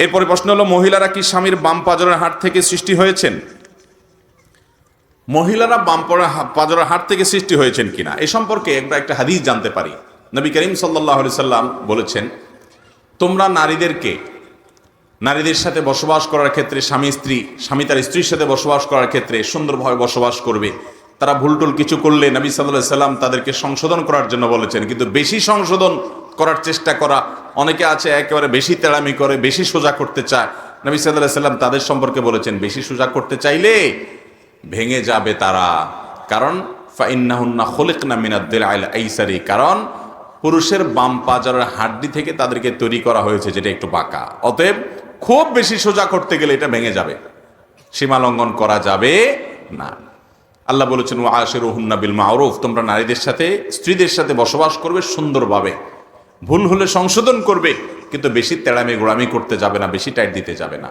এরপরে প্রশ্ন হলো, মহিলারা কি স্বামীর বাম পাজরের হাড় থেকে সৃষ্টি হয়েছেন? মহিলারা বাম পাজরের হাড় থেকে সৃষ্টি হয়েছেন কিনা এ সম্পর্কে আমরা একটা হাদিস জানতে পারি। নবী করিম সাল্লাল্লাহু আলাইহি সাল্লাম বলেছেন, তোমরা নারীদের সাথে বসবাস করার ক্ষেত্রে স্বামী তার স্ত্রীর সাথে বসবাস করার ক্ষেত্রে সুন্দরভাবে বসবাস করবে। তারা ভুলটুল কিছু করলে নবী সাল্লাল্লাহু আলাইহি সাল্লাম তাদেরকে সংশোধন করার জন্য বলেছেন। কিন্তু বেশি সংশোধন করার চেষ্টা করা, অনেকে আছে একেবারে বেশি তেড়ামি করে, বেশি সোজা করতে চায়। নবী সাল্লাল্লাহু আলাইহি সাল্লাম তাদের সম্পর্কে বলেছেন, বেশি সোজা করতে চাইলে ভেঙে যাবে তারা। কারণ ফাইন্নাহুন্না খুলিকনা মিনাদ দিলআল আইসারি, কারণ পুরুষের বাম পাজরের হাড্ডি থেকে তাদেরকে তৈরি করা হয়েছে যেটা একটু বাঁকা। অতএব খুব বেশি সোজা করতে গেলে এটা ভেঙে যাবে, সীমা লঙ্ঘন করা যাবে না। আল্লাহ বলেছেন, ওয়া আশিরুহুন্না বিল মারুফ, তোমরা স্ত্রীদের সাথে বসবাস করবে সুন্দরভাবে। ভুল হলে সংশোধন করবে, কিন্তু বেশি তেড়ামি গোড়ামি করতে যাবে না, বেশি টাইট দিতে যাবে না।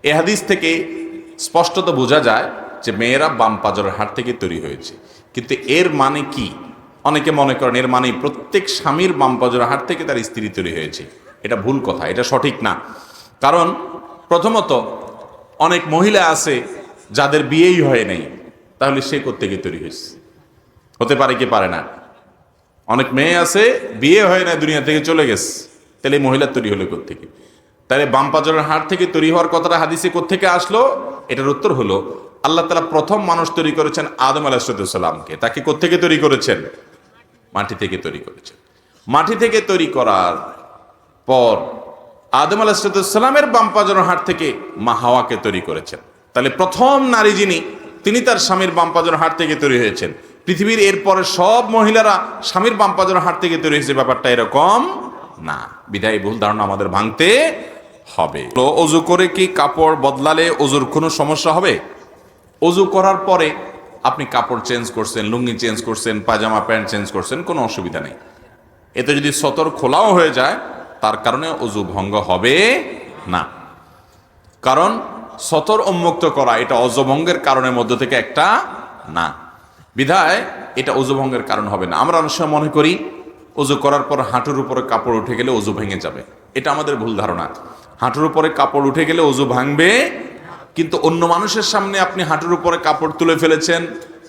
এ হাদিস থেকে স্পষ্টত বোঝা যায় যে মেয়েরা বাম পাজরের হাড় থেকে তৈরি হয়েছে। কিন্তু এর মানে কি? অনেকে মনে করেন এর মানে প্রত্যেক স্বামীর বাম পাজরের হাড় থেকে তার স্ত্রী তৈরি হয়েছে। এটা ভুল কথা, এটা সঠিক না। কারণ প্রথমত অনেক মহিলা আছে যাদের বিয়েই হয় নাই, তাহলে সে কোত্থেকে তৈরি হয়েছে? হতে পারে কি পারে না? অনেক মেয়ে আছে বিয়ে হয় না, দুনিয়া থেকে চলে গেছে, তাহলে মহিলা তৈরি হলো কোত্থেকে? তাহলে বাম পাজরের হাড় থেকে তৈরি হওয়ার কথাটা হাদিসে কোত্থেকে আসলো? এটার উত্তর হলো, আল্লাহ তাআলা প্রথম মানুষ তৈরি করেছেন আদম আলাইহিস সালামকে। তাকে কোত্থেকে তৈরি করেছেন? মাটি থেকে তৈরি করেছেন। মাটি থেকে তৈরি করার পর আদম আলাইহিস সালামের বাম পাজরের হাড় থেকে মা হাওয়াকে তৈরি করেছেন। তাহলে প্রথম নারী যিনি, তিনি তার স্বামীর বাম পাজরের হাড় থেকে তৈরি হয়েছেন। পৃথিবীর এরপরে সব মহিলারা স্বামীর বাম পাজরের হাড় থেকে তৈরি হয়েছে, ব্যাপারটা এরকম না। বিধায় ভুল ধারণা আমাদের ভাঙতে হবে। তো অজু করে কি কাপড় বদলালে অজুর কোনো সমস্যা হবে? অজু করার পরে আপনি কাপড় চেঞ্জ করছেন, লুঙ্গি চেঞ্জ করছেন, পাজামা প্যান্ট চেঞ্জ করছেন, কোনো অসুবিধা নেই। এতে যদি সতর খোলাও হয়ে যায়, তার কারণে অজু ভঙ্গ হবে না। কারণ সতর উন্মুক্ত করা এটা অজু ভঙ্গের কারণের মধ্যে থেকে একটা না, বিধায় এটা অজু ভঙ্গের কারণ হবে না। আমরা অনেক সময় মনে করি অজু করার পর হাঁটুর উপরে কাপড় উঠে গেলে অজু ভেঙে যাবে। এটা আমাদের ভুল ধারণা। হাঁটুর উপরে কাপড় উঠে গেলে অজু ভাঙবে, কিন্তু অন্য মানুষের সামনে আপনি হাঁটুর উপরে কাপড় তুলে ফেলেছেন,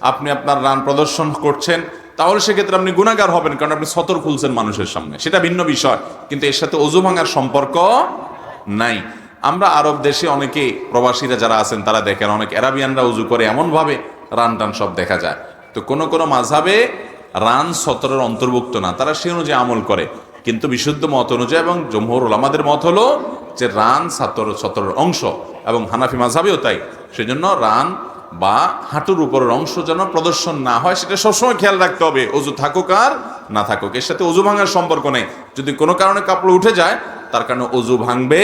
আপনি আপনার রান প্রদর্শন করছেন, তাহলে সেক্ষেত্রে আপনি গুনাহগার হবেন, কারণ আপনি সতর খুলছেন মানুষের সামনে, সেটা ভিন্ন বিষয়। কিন্তু এর সাথে অজু ভাঙার সম্পর্ক নাই। আমরা আরব দেশে অনেকে প্রবাসীরা যারা আছেন তারা দেখেন, অনেক আরাবিয়ানরা অজু করে এমনভাবে রান টান সব দেখা যায়। তো কোনো কোনো মাযহাবে রান সতরের অন্তর্ভুক্ত না, তারা সে অনুযায়ী আমল করে। কিন্তু বিশুদ্ধ মত অনুযায়ী এবং জমহুর উলামাদের মত হলো যে রান সতরের অংশ, এবং হানাফি মাযহাবেও তাই। সেজন্য রান বা হাঁটুর উপরের অংশ যেন প্রদর্শন না হয়, সেটা সবসময় খেয়াল রাখতে হবে, অজু থাকুক আর না থাকুক। এর সাথে অজু ভাঙার সম্পর্ক নেই। যদি কোনো কারণে কাপড় উঠে যায়, তার কারণে অজু ভাঙবে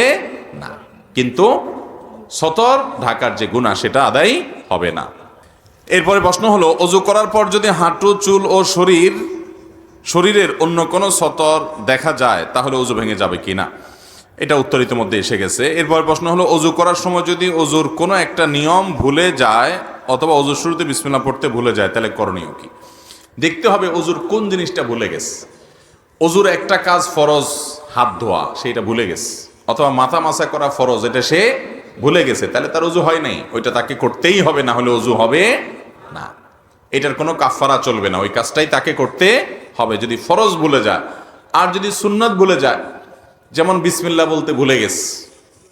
না, কিন্তু সতর ঢাকার যে গুনাহ সেটা আদায় হবে না। এরপরে প্রশ্ন হলো, অজু করার পর যদি হাঁটু, চুল ও শরীরের অন্য কোনো সতর দেখা যায় তাহলে অজু ভেঙে যাবে কিনা? এটা উত্তর ইতিমধ্যে এসে গেছে। এরপর প্রশ্ন হলো, অজু করার সময় যদি অজুর কোনো একটা নিয়ম ভুলে যায় অথবা অজুর শুরুতে বিসমিল্লাহ পড়তে ভুলে যায়, তাহলে করণীয় কি? দেখতে হবে অজুর কোন জিনিসটা ভুলে গেছে। অজুর একটা কাজ ফরজ, হাত ধোয়া, সেটা ভুলে গেছে, অথবা মাথা মাসা করা ফরজ, এটা সে ভুলে গেছে, তাহলে তার অজু হয় নাই, ওইটা তাকে করতেই হবে, না হলে অজু হবে না। এটার কোনো কাফারা চলবে না, ওই কাজটাই তাকে করতে হবে যদি ফরজ ভুলে যায়। আর যদি সুন্নত ভুলে যায়, যেমন বিসমিল্লাহ বলতে ভুলে গেছে,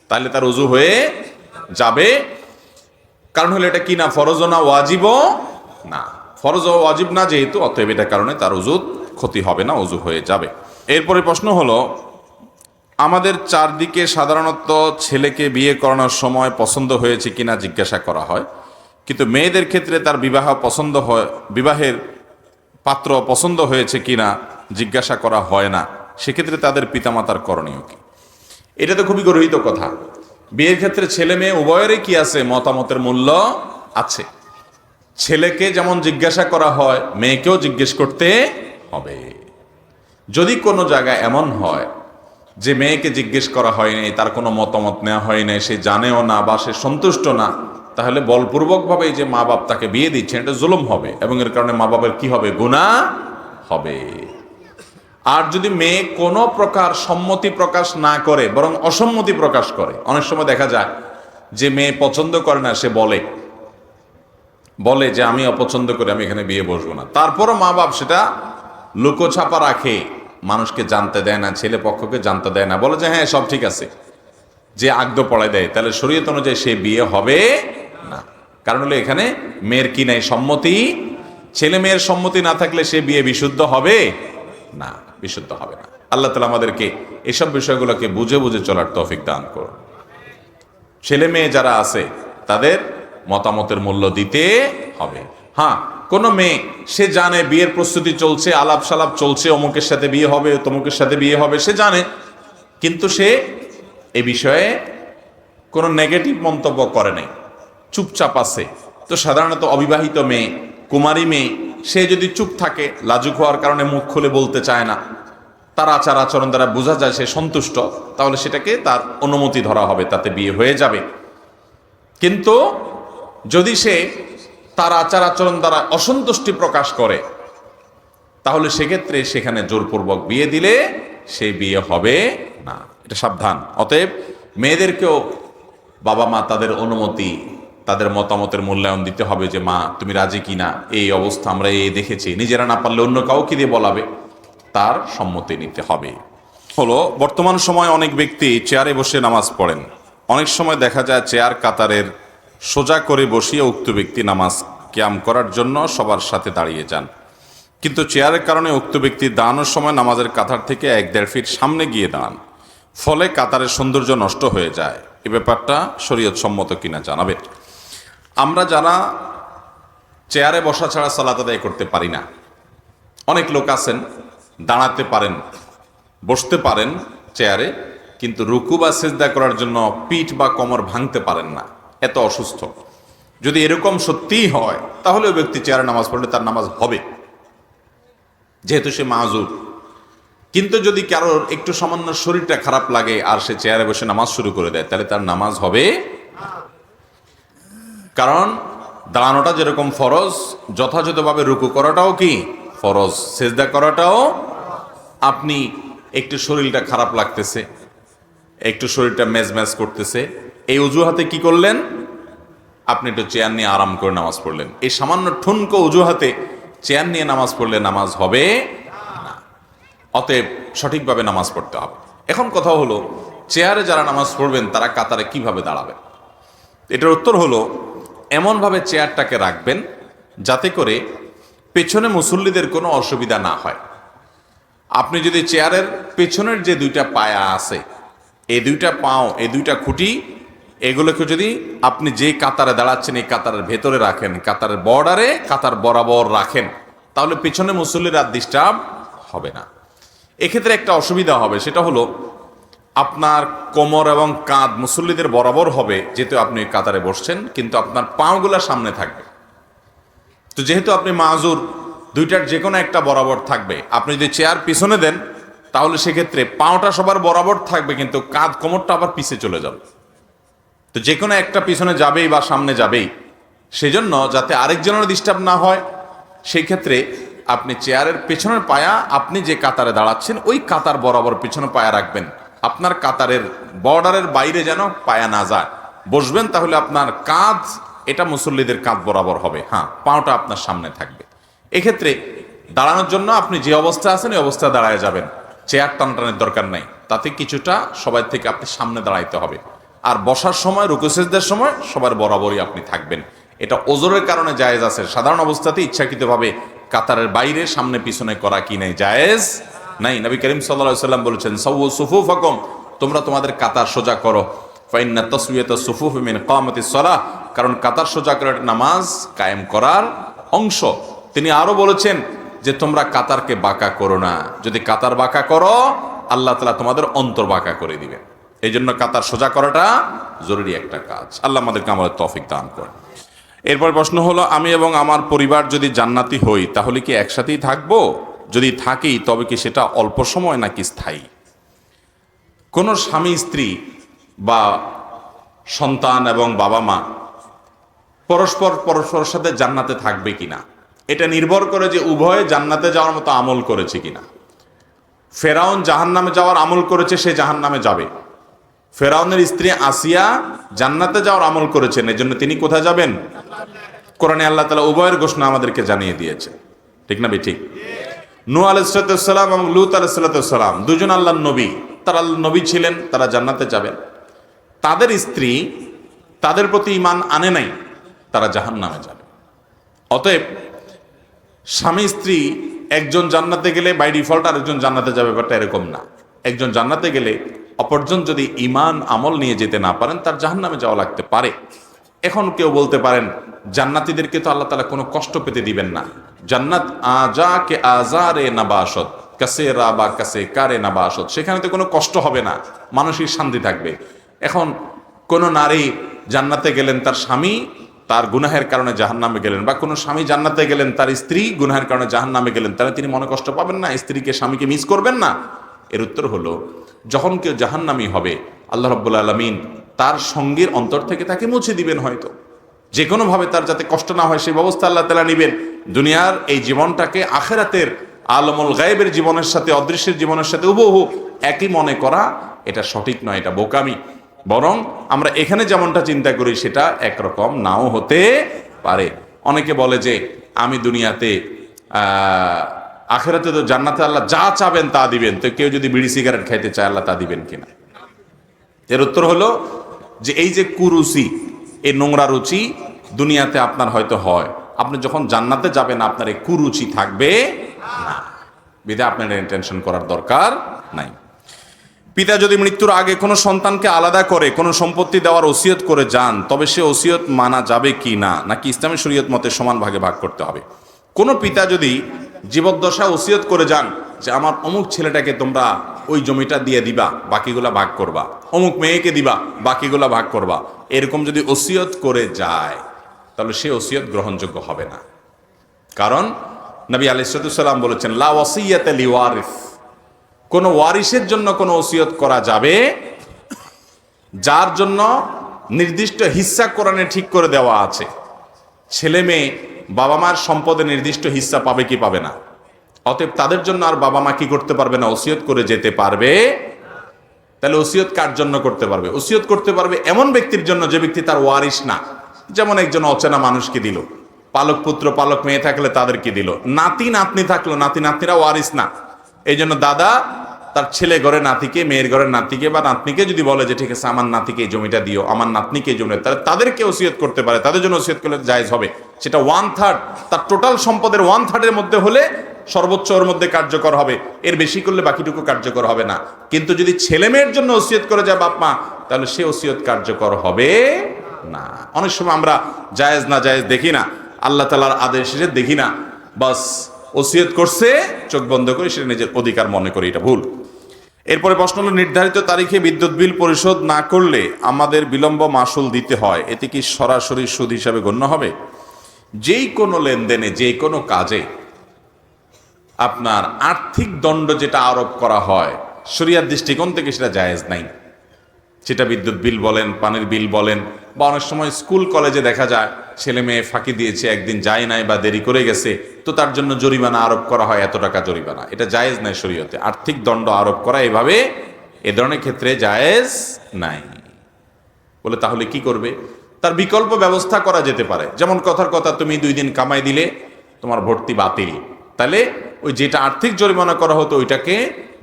তাহলে তার অজু হয়ে যাবে। কারণ হলো এটা কি না, ফরজও না ওয়াজিবও না, ফরজ ও ওয়াজিব না যেহেতু, অতএব এটার কারণে তার অজু ক্ষতি হবে না, অজু হয়ে যাবে। এরপরে প্রশ্ন হলো, আমাদের চারদিকে সাধারণত ছেলেকে বিয়ে করানোর সময় পছন্দ হয়েছে কিনা জিজ্ঞাসা করা হয়, কিন্তু মেয়েদের ক্ষেত্রে তার বিবাহের পাত্র পছন্দ হয়েছে কিনা জিজ্ঞাসা করা হয় না, সেক্ষেত্রে তাদের পিতামাতার করণীয় কি? এটা তো খুবই গর্হিত কথা। বিয়ের ক্ষেত্রে ছেলে মেয়ে উভয়েরই কি আছে, মতামতের মূল্য আছে। ছেলেকে যেমন জিজ্ঞাসা করা হয়, মেয়েকেও জিজ্ঞেস করতে হবে। যদি কোনো জায়গায় এমন হয় যে মেয়েকে জিজ্ঞেস করা হয়নি, তার কোনো মতামত নেওয়া হয়নি, সে জানেও না বা সে সন্তুষ্ট না, তাহলে বলপূর্বকভাবে যে মা বাপ তাকে বিয়ে দিচ্ছেন, এটা জুলুম হবে, এবং এর কারণে মা বাবার কি হবে, গুনাহ হবে। আর যদি মেয়ে কোনো প্রকার সম্মতি প্রকাশ না করে বরং অসম্মতি প্রকাশ করে, অনেক সময় দেখা যায় যে মেয়ে পছন্দ করে না, সে বলে যে আমি অপছন্দ করি, আমি এখানে বিয়ে বসবো না, তারপরও মা বাপ সেটা লুকোছাপা রাখে, মানুষকে জানতে দেয় না, ছেলে পক্ষকে জানতে দেয় না, বলে যে হ্যাঁ সব ঠিক আছে, যে আগদ পড়ায় দেয়, তাহলে শরীয়ত অনুযায়ী সে বিয়ে হবে না। কারণ হলো এখানে মেয়ের কি নাই? সম্মতি। ছেলে মেয়ের সম্মতি না থাকলে সে বিয়ে বিশুদ্ধ হবে না, বিশুদ্ধ হবে না। আল্লাহ তাআলা আমাদেরকে এসব বিষয়গুলোকে বুঝে বুঝে চলার তৌফিক দান করুন। ছেলে মেয়ে যারা আছে তাদের মতামতের মূল্য দিতে হবে। হ্যাঁ, কোনো মেয়ে সে জানে বিয়ের প্রস্তুতি চলছে, আলাপ সালাপ চলছে, অমুকের সাথে বিয়ে হবে, তমুকের সাথে বিয়ে হবে, সে জানে, কিন্তু সে এ বিষয়ে কোনো নেগেটিভ মন্তব্য করে নাই, চুপচাপ আছে। তো সাধারণত অবিবাহিত মেয়ে, কুমারী মেয়ে, সে যদি চুপ থাকে, লাজুক হওয়ার কারণে মুখ খুলে বলতে চায় না, তার আচার আচরণ দ্বারা বোঝা যায় সে সন্তুষ্ট, তাহলে সেটাকে তার অনুমতি ধরা হবে, তাতে বিয়ে হয়ে যাবে। কিন্তু যদি সে তার আচার আচরণ দ্বারা অসন্তুষ্টি প্রকাশ করে, তাহলে সেক্ষেত্রে সেখানে জোরপূর্বক বিয়ে দিলে সে বিয়ে হবে না, এটা সাবধান। অতএব মেয়েদেরকেও বাবা মা তাদের অনুমতি, তাদের মতামতের মূল্যায়ন দিতে হবে, যে মা তুমি রাজি কিনা, এই অবস্থা আমরা এই দেখেছি, নিজেরা না পারলে অন্য কাউকে দিয়ে বলাবে, তার সম্মতি নিতে হবে। হলো বর্তমান সময় অনেক ব্যক্তি চেয়ারে বসে নামাজ পড়েন, অনেক সময় দেখা যায় চেয়ার কাতারের সোজা করে বসিয়ে উক্ত ব্যক্তি নামাজ কিয়াম করার জন্য সবার সাথে দাঁড়িয়ে যান, কিন্তু চেয়ারের কারণে উক্ত ব্যক্তি দাঁড়ানোর সময় নামাজের কাতার থেকে 1-1.5 ফিট সামনে গিয়ে দাঁড়ান, ফলে কাতারের সৌন্দর্য নষ্ট হয়ে যায়। এ ব্যাপারটা শরীয়ত সম্মত কিনা জানাবে। আমরা যারা চেয়ারে বসা ছাড়া সালাত আদায় করতে পারি না, অনেক লোক আছেন দাঁড়াতে পারেন, বসতে পারেন চেয়ারে, কিন্তু রুকু বা সিজদা করার জন্য পিঠ বা কোমর ভাঙতে পারেন না, এত অসুস্থ। যদি এরকম সত্যিই হয়, তাহলে ওই ব্যক্তি চেয়ারে নামাজ পড়লে তার নামাজ হবে, যেহেতু সে মাযুর। কিন্তু যদি কারোর একটু সামান্য শরীরটা খারাপ লাগে আর সে চেয়ারে বসে নামাজ শুরু করে দেয়, তাহলে তার নামাজ হবে। কারণ দাঁড়ানোটা যেরকম ফরজ, যথাযথভাবে রুকু করাটাও কি ফরজ, সিজদা করাটাও। আপনি একটু শরীরটা খারাপ লাগতেছে, একটু শরীরটা মেজমেজ করতেছে, এই অজুহাতে কি করলেন? আপনি একটু চেয়ার নিয়ে আরাম করে নামাজ পড়লেন। এই সামান্য ঠুনকো অজুহাতে চেয়ার নিয়ে নামাজ পড়লে নামাজ হবে না। অতএব সঠিকভাবে নামাজ পড়তে হবে। এখন কথা হলো, চেয়ারে যারা নামাজ পড়বেন তারা কাতারে কিভাবে দাঁড়াবেন? এটার উত্তর হলো, এমনভাবে চেয়ারটাকে রাখবেন যাতে করে পেছনে মুসল্লিদের কোনো অসুবিধা না হয়। আপনি যদি চেয়ারের পেছনের যে দুইটা পায়া আছে, এই দুইটা পাও, এই দুইটা খুঁটি, এগুলোকে যদি আপনি যে কাতারে দাঁড়াচ্ছেন এই কাতারের ভেতরে রাখেন, কাতারের বর্ডারে, কাতার বরাবর রাখেন, তাহলে পেছনে মুসল্লিরা ডিস্টার্ব হবে না। এক্ষেত্রে একটা অসুবিধা হবে, সেটা হলো আপনার কোমর এবং কাঁধ মুসল্লিদের বরাবর হবে, যেহেতু আপনি কাতারে বসছেন, কিন্তু আপনার পাগুলা সামনে থাকবে। তো যেহেতু আপনি মাযুর, দুইটার যে কোনো একটা বরাবর থাকবে। আপনি যদি চেয়ার পিছনে দেন, তাহলে সেক্ষেত্রে পাওটা সবার বরাবর থাকবে, কিন্তু কাঁধ কোমরটা আবার পিছে চলে যাবে। তো যে কোনো একটা পিছনে যাবেই বা সামনে যাবেই, সেজন্য যাতে আরেকজনের ডিস্টার্ব না হয়, সেই ক্ষেত্রে আপনি চেয়ারের পেছনের পায়া, আপনি যে কাতারে দাঁড়াচ্ছেন ওই কাতার বরাবর পিছনে পায়া রাখবেন, আপনার কাতারের বর্ডারের বাইরে যেন পায়া না যায়। বসবেন তাহলে আপনার কাঁধ, এটা মুসল্লিদের কাঁধ বরাবর হবে, হ্যাঁ, পাওটা আপনার সামনে থাকবে। এক্ষেত্রে দাঁড়ানোর জন্য আপনি যে অবস্থা আছেন এই অবস্থায় দাঁড়ায় যাবেন, চেয়ার টানটানের দরকার নাই। তাতে কিছুটা সবাই থেকে আপনি সামনে দাঁড়াইতে হবে। আর বসার সময়, রুকু সিজদার সময় সবার বরাবরই আপনি থাকবেন। এটা ওজরের কারণে জায়েজ আছে। সাধারণ অবস্থাতে ইচ্ছাকৃতভাবে কাতারের বাইরে সামনে পিছনে করা কি নাই, জায়েজ নাই। নবী করিম সাল্লাল্লাহু আলাইহি ওয়াসাল্লাম বলেছেন, সাওয়ু সুফুফাকুম, তোমরা তোমাদের কাতার সোজা করো। ফাইন্না তাসওয়িয়াতাস সুফুফ মিন ইকামাতিস সালাহ, কারণ কাতার সোজা করা নামাজ কায়েম করার অংশ। তিনি আরো বলেছেন যে তোমরা কাতারকে বাঁকা করো না, যদি কাতার বাঁকা করো আল্লাহ তাআলা তোমাদের অন্তর বাঁকা করে দিবে। এই জন্য কাতার সোজা করাটা জরুরি একটা কাজ। আল্লাহ আমাদেরকে আমাদের তৌফিক দান করেন। এরপর প্রশ্ন হলো, আমি এবং আমার পরিবার যদি জান্নাতি হই তাহলে কি একসাথেই থাকবো? যদি থাকি তবে কি সেটা অল্প সময় নাকি স্থায়ী? কোন স্বামী স্ত্রী বা সন্তান এবং বাবা মা পরস্পরের সাথে জান্নাতে থাকবে কিনা, এটা নির্ভর করে যে উভয়ে জান্নাতে যাওয়ার মতো আমল করেছে কিনা। ফেরাউন জাহান্নামে যাওয়ার আমল করেছে, সে জাহান্নামে যাবে। ফেরাউনের স্ত্রী আসিয়া জান্নাতে যাওয়ার আমল করেছেন, এজন্য তিনি কোথায় যাবেন? কোরআনে আল্লাহ তাআলা উভয়ের ঘোষণা আমাদেরকে জানিয়ে দিয়েছে, ঠিক না ঠিক? নূহ আলাইহিস সালাম এবং লূত আলাইহিস সালাম দুজন আল্লাহর নবী, তারা আল্লাহর নবী ছিলেন, তারা জান্নাতে যাবেন। তাদের স্ত্রী তাদের প্রতি ঈমান আনে নাই, তারা জাহান্নামে যাবে। অতএব স্বামী স্ত্রী একজন জান্নাতে গেলে বাই ডিফল্ট আরেকজন জান্নাতে যাবে, ব্যাপারটা এরকম না। একজন জান্নাতে গেলে অপরজন যদি ঈমান আমল নিয়ে যেতে না পারেন, তার জাহান্নামে যাওয়া লাগতে পারে। এখন কেউ বলতে পারেন, জান্নাতীদেরকে তো আল্লাহ তাআলা কোনো কষ্ট পেতে দিবেন না। জান্নাত আজা কে আজারে নাবাসত, কাসে রাবা কাসে কারে নাবাসত, সেখানে তো কোনো কষ্ট হবে না, মানসিক শান্তি থাকবে। এখন কোনো নারী জান্নাতে গেলেন, তার স্বামী তার গুনাহের কারণে জাহান্নামে গেলেন, বা কোনো স্বামী জান্নাতে গেলেন, তার স্ত্রী গুনাহের কারণে জাহান্নামে গেলেন, তাহলে তিনি মনে কষ্ট পাবেন না? স্ত্রীকে স্বামীকে মিস করবেন না? এর উত্তর হলো, যখন কেউ জাহান্নামী হবে আল্লাহ রাব্বুল আলামিন তার সঙ্গীর অন্তর থেকে তাকে মুছে দিবেন। হয়তো যে কোনোভাবে তার যাতে কষ্ট না হয় সেই ব্যবস্থা আল্লাহ তাআলা নেবেন। দুনিয়ার এই জীবনটাকে আখিরাতের আলমুল গায়েবের জীবনের সাথে, অদৃশ্যের জীবনের সাথে হুবহু একই মনে করা, এটা সঠিক নয়, এটা বোকামি। বরং আমরা এখানে যেমনটা চিন্তা করি সেটা একরকম নাও হতে পারে। অনেকে বলে যে আমি দুনিয়াতে আখিরাতে তো জান্নাতে আল্লাহ যা চাবেন তা দিবেন, তো কেউ যদি বিড়ি সিগারেট খাইতে চায় আল্লাহ তা দিবেন কিনা? এর উত্তর হলো যে এই যে কুরুচি, এই নোংরা রুচি দুনিয়াতে আপনার হয়তো হয়, আপনি যখন জান্নাতে যাবেন আপনার এই কুরুচি থাকবে না, বিধায় আপনার টেনশন করার দরকার নাই। পিতা যদি মৃত্যুর আগে কোনো সন্তানকে আলাদা করে কোনো সম্পত্তি দেওয়ার ওসিয়ত করে যান, তবে সে ওসিয়ত মানা যাবে কি না, নাকি ইসলামী শরীয়ত মতে সমান ভাগে ভাগ করতে হবে? কোনো পিতা যদি জীবদ্দশা ওসিয়ত করে যান যে আমার অমুক ছেলেটাকে তোমরা ওই জমিটা দিয়ে দিবা, বাকিগুলা ভাগ করবা, অমুক মেয়েকে দিবা, বাকিগুলা ভাগ করবা, এরকম যদি ওসিয়ত করে যায় তাহলে সে ওসিয়ত গ্রহণযোগ্য হবে না। কারণ নবী আলাইহিস সালাম বলেছেন, লা ওয়াসিয়াতা লিওয়ারিস, কোনো ওয়ারিসের জন্য কোনো ওসিয়ত করা যাবে যার জন্য নির্দিষ্ট হিস্সা কোরআনে ঠিক করে দেওয়া আছে। ছেলে মেয়ে বাবা মার সম্পদে নির্দিষ্ট হিস্সা পাবে কি পাবে না? অতএব তাদের জন্য আর বাবা মা কি করতে পারবে না? ওসিয়ত করে যেতে পারবে। তাহলে ওসিয়ত কার জন্য করতে পারবে? ওসিয়ত করতে পারবে এমন ব্যক্তির জন্য যে ব্যক্তি তার ওয়ারিস না। যেমন একজন অচেনা মানুষকে দিল, পালক পুত্র পালক মেয়ে থাকলে তাদেরকে দিল, নাতি নাতনি থাকলো, নাতি নাতনিরা ওয়ারিস না। এই জন্য দাদা তার ছেলে ঘরে নাতিকে, মেয়ের ঘরের নাতিকে বা নাতনিকে যদি বলে যে ঠিক আছে আমার নাতিকে এই জমিটা দিও, আমার নাতনিকে এই জমিটা, তাহলে তাদেরকে ওসিয়ত করতে পারে, তাদের জন্য ওসিয়ত করলে জায়েজ হবে। সেটা 1/3, তার টোটাল সম্পদের 1/3 এর মধ্যে হলে সর্বোচ্চ ওর মধ্যে কার্যকর হবে, এর বেশি করলে বাকিটুকু কার্যকর হবে না। কিন্তু যদি ছেলে মেয়ের জন্য ওসিয়ত করে যায় বাপ মা, তাহলে সে ওসিয়ত কার্যকর হবে না। অনেক সময় আমরা জায়েজ না জায়েজ দেখি না, আল্লাহ তাআলার আদেশে দেখি না, বাস ওসিয়ত করছে চোখ বন্ধ করে সেটা নিজের অধিকার মনে করি, এটা ভুল। এরপরে প্রশ্ন হলো, নির্ধারিত তারিখে বিদ্যুৎ বিল পরিশোধ না করলে আমাদের বিলম্ব মাসুল দিতে হয়, এতে কি সরাসরি সুদ হিসাবে গণ্য হবে? যেই কোনো লেনদেনে, যে কোনো কাজে আপনার আর্থিক দণ্ড যেটা আরোপ করা হয় শরিয়ার দৃষ্টিকোণ থেকে সেটা জায়েজ নাই। সেটা বিদ্যুৎ বিল বলেন, পানির বিল বলেন, বা অনেক সময় স্কুল কলেজে দেখা যায় ছেলে মেয়ে ফাঁকি দিয়েছে, একদিন যায় নাই বা দেরি করে গেছে, তো তার জন্য জরিমানা আরোপ করা হয়, এত টাকা জরিমানা। এটা জায়েজ নাই শরীয়তে, আর্থিক দণ্ড আরোপ করা এভাবে এ ধরনের ক্ষেত্রে জায়েজ নাই। বলে তাহলে কি করবে? তার বিকল্প ব্যবস্থা করা যেতে পারে। যেমন কথার কথা, তুমি 2 দিন কামাই দিলে তোমার ভর্তি বাতিল, তাহলে ওই যেটা আর্থিক জরিমানা করা হতো ওইটাকে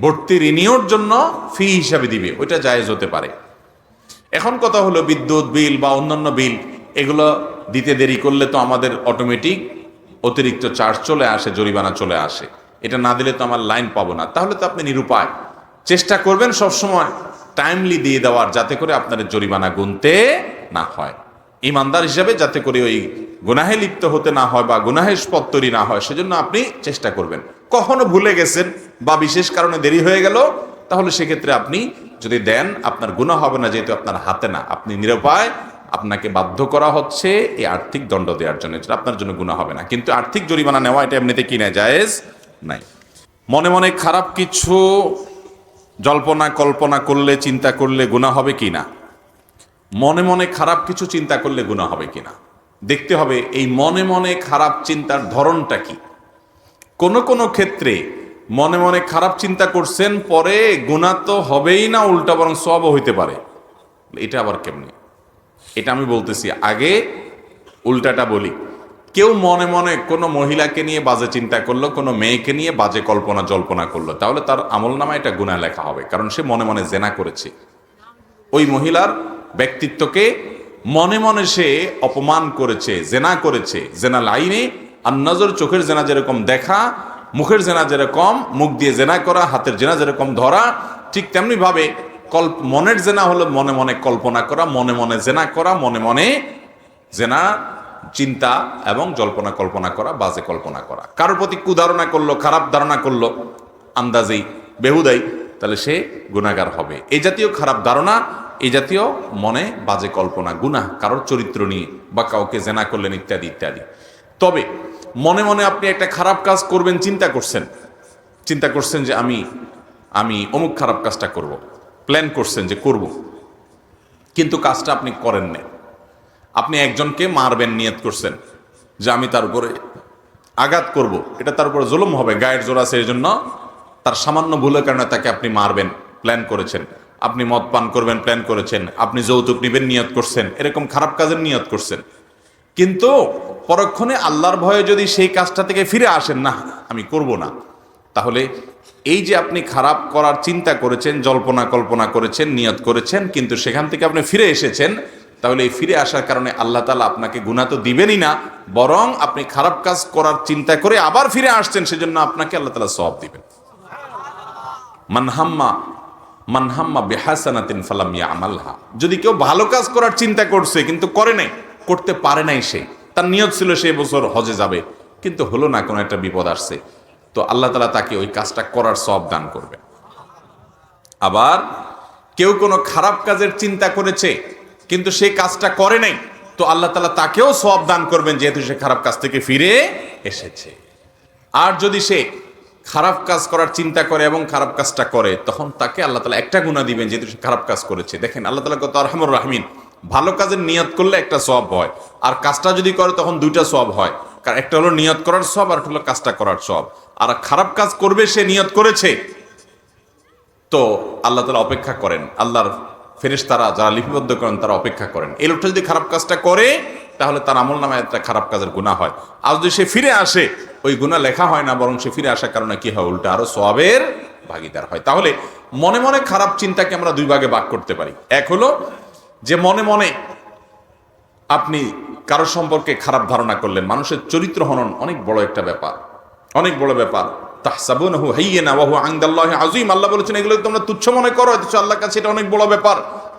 ভর্তি রিনিউর জন্য ফি হিসাবে দিবে, ওইটা জায়েজ হতে পারে। এখন কথা হলো বিদ্যুৎ বিল বা অন্যান্য বিল এগুলো দিতে দেরি করলে তো আমাদের অটোমেটিক অতিরিক্ত চার্জ চলে আসে, জরিমানা চলে আসে। এটা না দিলে তো আমার লাইন পাবো না, তাহলে তো আপনি নিরুপায়। চেষ্টা করবেন সবসময় টাইমলি দিয়ে দেওয়ার, যাতে করে আপনার জরিমানা গুনতে না হয়। ইমানদার হিসাবে যাতে করে ওই গুনাহে লিপ্ত হতে না হয় বা গুনাহের পথ তৈরি না হয়, সেজন্য আপনি চেষ্টা করবেন। কখনো ভুলে গেছেন বা বিশেষ কারণে দেরি হয়ে গেল, তাহলে সেক্ষেত্রে আপনি যদি দেন আপনার গুনাহ হবে না, যেহেতু আপনার হাতে না, আপনি নিরুপায়, আপনাকে বাধ্য করা হচ্ছে এই আর্থিক দণ্ড দেওয়ার জন্য, এটা আপনার জন্য গুনাহ হবে না। কিন্তু আর্থিক জরিমানা নেওয়া এটা এমনিতে কি না, জায়েজ নাই। মনে মনে খারাপ কিছু জল্পনা কল্পনা করলে, চিন্তা করলে গুনাহ হবে কি না? মনে মনে খারাপ কিছু চিন্তা করলে গুনাহ হবে কিনা দেখতে হবে। এই মনে মনে খারাপ চিন্তার ধরনটা কি? কোন কোন ক্ষেত্রে মনে মনে খারাপ চিন্তা করছেন, পরে গুনাহ তো হবেই না, উল্টা বরং সওয়াবও হইতে পারে। এটা আবার কেমনি? এটা আমি বলতেছি, আগে উল্টাটা বলি। কেউ মনে মনে কোনো মহিলাকে নিয়ে বাজে চিন্তা করলো, কোনো মেয়েকে নিয়ে বাজে কল্পনা জল্পনা করলো, তাহলে তার আমলনামায় এটা গুনাহ লেখা হবে, কারণ সে মনে মনে জেনা করেছে। ওই মহিলার ব্যক্তিত্বকে মনে মনে সে অপমান করেছে, জেনা করেছে। জেনা লাইনে আর নজর, চোখের জেনা যেরকম দেখা, মুখের জেনা যেরকম মুখ দিয়ে জেনা করা, হাতের জেনা যেরকম ধরা, ঠিক তেমনি ভাবে মনের জেনা হলো মনে মনে কল্পনা করা, মনে মনে জেনা করা, মনে মনে জেনা চিন্তা এবং জল্পনা কল্পনা করা, বাজে কল্পনা করা। কারোর প্রতি কুধারণা করলো, খারাপ ধারণা করলো, আন্দাজেই বেহুদাই, তাহলে সে গুনাহগার হবে। এই জাতীয় খারাপ ধারণা, এই জাতীয় মনে বাজে কল্পনা গুনাহ, কারোর চরিত্র নিয়ে বা কাউকে জেনা করলেন ইত্যাদি ইত্যাদি। তবে মনে মনে আপনি একটা খারাপ কাজ করবেন চিন্তা করছেন যে আমি অমুক খারাপ কাজটা করব, প্ল্যান করছেন যে করব, কিন্তু কাজটা আপনি করেন না। আপনি একজনকে মারবেন নিয়ত করছেন যে আমি তার উপরে আঘাত করব, এটা তার উপরে জুলুম হবে, গায়ের জোর আছে, এই জন্য তার সামান্য ভুলের কারণে তাকে আপনি মারবেন প্ল্যান করেছেন। আপনি মদ পান করবেন প্ল্যান করেছেন, আপনি যৌতুক নিবেন নিয়ত করছেন, এরকম খারাপ কাজের নিয়ত করছেন। কিন্তু পরক্ষণে আল্লাহর ভয়ে যদি সেই কাজটা থেকে ফিরে আসেন, না আমি করব না, তাহলে এই যে আপনি খারাপ করার চিন্তা করেছেন, জল্পনা কল্পনা করেছেন, নিয়ত করেছেন, কিন্তু সেখান থেকে আপনি ফিরে এসেছেন, তাহলে এই ফিরে আসার কারণে আল্লাহ তাআলা আপনাকে গুনাহ তো দিবেনই না, বরং আপনি খারাপ কাজ করার চিন্তা করে আবার ফিরে আসছেন, সেজন্য আপনাকে আল্লাহ তাআলা সওয়াব দিবেন। মানহাম্মা বিহাসানাতিন ফালাম ইয়ামালহা, যদি কেউ ভালো কাজ করার চিন্তা করছে কিন্তু করে নাই, করতে পারে নাই, সে তার নিয়ত ছিল সে বছর হজে যাবে, কিন্তু হলো না, কোনো একটা বিপদ আসছে, তো আল্লাহ তাআলা তাকে ওই কাজটা করার সওয়াব দান করবে। আবার কেউ কোনো খারাপ কাজের চিন্তা করেছে কিন্তু সেই কাজটা করে নাই, তো আল্লাহ তাআলা তাকেও সওয়াব দান করবেন, যেহেতু সে খারাপ কাজ থেকে ফিরে এসেছে। আর যদি সে খারাপ কাজ করার চিন্তা করে এবং খারাপ কাজটা করে, তখন তাকে আল্লাহ তাআলা একটা গুনাহ দিবেন, যেহেতু সে খারাপ কাজ করেছে। দেখেন আল্লাহ তাআলা কত আরহামুর রাহিমিন, ভালো কাজের নিয়ত করলে একটা সওয়াব হয়, আর কাজটা যদি করে তখন দুইটা সওয়াব হয়, কারণ একটা হলো নিয়ত করার সওয়াব, আর একটা হলো কাজটা করার সওয়াব। আর খারাপ কাজ করবে সে নিয়ত করেছে, তো আল্লাহ তাআলা অপেক্ষা করেন, আল্লাহর ফেরেশতারা যারা লিপিবদ্ধ করেন তারা অপেক্ষা করেন, এই লোকটা যদি খারাপ কাজটা করে তাহলে তার আমলনামায় একটা খারাপ কাজের গুনাহ হয়, আর যদি সে ফিরে আসে ওই গুনাহ লেখা হয় না, বরং সে ফিরে আসার কারণে কি হয়, উল্টা আরো সওয়াবের ভাগীদার হয়। তাহলে মনে মনে খারাপ চিন্তাকে আমরা দুই ভাগে ভাগ করতে পারি। এক হলো যে মনে মনে আপনি কারো সম্পর্কে খারাপ ধারণা করলেন, মানুষের চরিত্র হনন অনেক বড় একটা ব্যাপার, অনেক বড় ব্যাপার। তাহসাবুনাহু হাইয়িনা ওয়া হুয়া ইনদাল্লাহি আযীম, আল্লাহ বলেছেন এগুলো তোমরা তুচ্ছ মনে করো, অথচ আল্লাহর কাছে এটা অনেক বড় ব্যাপার।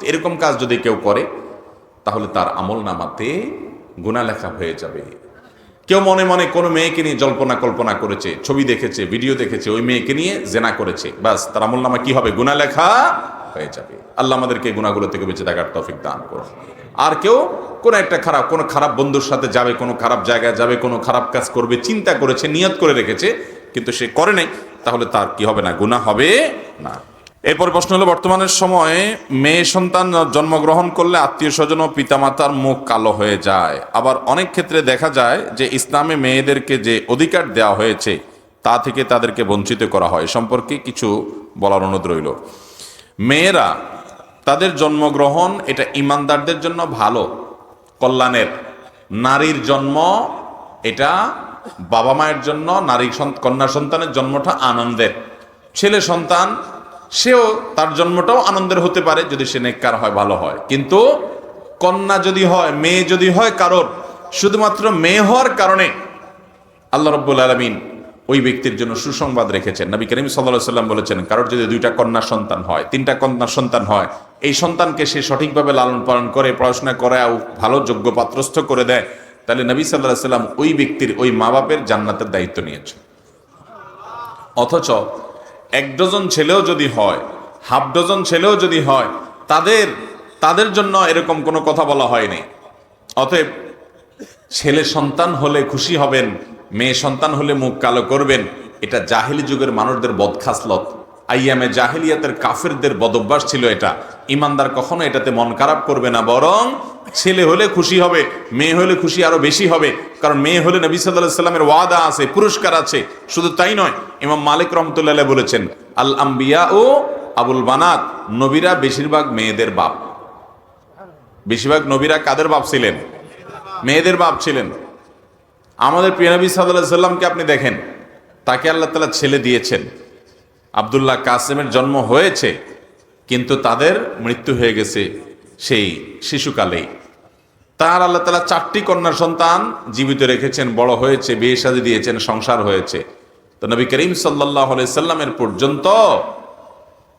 এরকম কাজ যদি কেউ করে তাহলে তার আমলনামাতে গুনাহ লেখা হয়ে যাবে। কেউ মনে মনে কোনো মেয়েকে নিয়ে জল্পনা কল্পনা করেছে, ছবি দেখেছে, ভিডিও দেখেছে, ওই মেয়েকে নিয়ে জেনা করেছে, বাস তার আমলনামা কি হবে, গুনাহ লেখা হয়ে যাবে। আল্লাহ আমাদেরকে গুনাহগুলো থেকে বেঁচে থাকার তৌফিক দান করুন। আর কেউ কোনো খারাপ বন্ধুর সাথে যাবে, কোনো খারাপ জায়গায় যাবে, কোনো খারাপ কাজ করবে, চিন্তা করেছে, নিয়ত করে রেখেছে, কিন্তু সে করে নাই, তাহলে তার কি হবে না, গুনাহ হবে না। এরপর প্রশ্ন হলো, বর্তমানের সময়ে মেয়ে সন্তান জন্মগ্রহণ করলে আত্মীয় স্বজন ও পিতামাতার মুখ কালো হয়ে যায়, আবার অনেক ক্ষেত্রে দেখা যায় যে ইসলামে মেয়েদেরকে যে অধিকার দেওয়া হয়েছে তা থেকে তাদেরকে বঞ্চিত করা হয়, সম্পর্কে কিছু বলার অনুরোধ রইল। মেয়েরা তাদের জন্মগ্রহণ এটা ইমানদারদের জন্য ভালো, কল্যাণের। নারীর জন্ম এটা বাবা মায়ের জন্য, কন্যা সন্তানের জন্মটা আনন্দের। ছেলে সন্তান সেও তার জন্মটাও আনন্দের হতে পারে যদি সে নেককার হয়, ভালো হয়, কিন্তু কন্যা যদি হয়, মেয়ে যদি হয় কারোর, শুধুমাত্র মেয়ে হওয়ার কারণে আল্লাহ রাব্বুল আলামিন ওই ব্যক্তির জন্য সুসংবাদ রেখেছেন। নবী করিম সাল্লাল্লাহু আলাইহি ওয়াসাল্লাম বলেছেন, কারোর যদি 2টা কন্যা সন্তান হয়, 3টা কন্যা সন্তান হয়, এই সন্তানকে সে সঠিকভাবে লালন পালন করে, পড়াশোনা করায় ভালো যোগ্য পাত্রস্থ করে দেয়, তাহলে নবী সাল্লাল্লাহু আলাইহি ওয়াসাল্লাম ওই ব্যক্তির, ওই মা বাপের জান্নাতের দায়িত্ব নিয়েছেন। অথচ 1 ডজন ছেলেও যদি হয়, হাফ ডজন ছেলেও যদি হয়, তাদের জন্য এরকম কোনো কথা বলা হয়নি। অতএব ছেলে সন্তান হলে খুশি হবেন, মেয়ে সন্তান হলে মুখ কালো করবেন, এটা জাহেলি যুগের মানুষদের বদখাসলত, আইয়ামে জাহেলিয়াতের কাফেরদের বদভ্যাস ছিল এটা। ইমানদার কখনো এটাতে মন খারাপ করবে না, বরং ছেলে হলে খুশি হবে, মেয়ে হলে খুশি আরো বেশি হবে, কারণ মেয়ে হলে নবী সাল্লাল্লাহু আলাইহি সাল্লামের ওয়াদা আছে, পুরস্কার আছে। শুধু তাই নয়, ইমাম মালিক রহমতুল্লাহ আলাইহি বলেছেন, আল আম্বিয়া ও আবুল বানাত, নবীরা বেশিরভাগ মেয়েদের বাপ। বেশিরভাগ নবীরা কাদের বাপ ছিলেন? মেয়েদের বাপ ছিলেন। আমাদের প্রিয় নবী সাল্লাল্লাহু আলাইহি সাল্লামকে আপনি দেখেন, তাকে আল্লাহ তাআলা ছেলে দিয়েছেন। আব্দুল্লাহ কাসেমের জন্ম হয়েছে, কিন্তু তাদের মৃত্যু হয়ে গেছে সেই শিশুকালেই। তার আল্লাহ তাআলা 4টি কন্যা সন্তান জীবিত রেখেছেন, বড় হয়েছে, বিয়ে শাদী দিয়েছেন, সংসার হয়েছে। তো নবী করিম সাল্লাল্লাহু আলাইহি সাল্লামের পর্যন্ত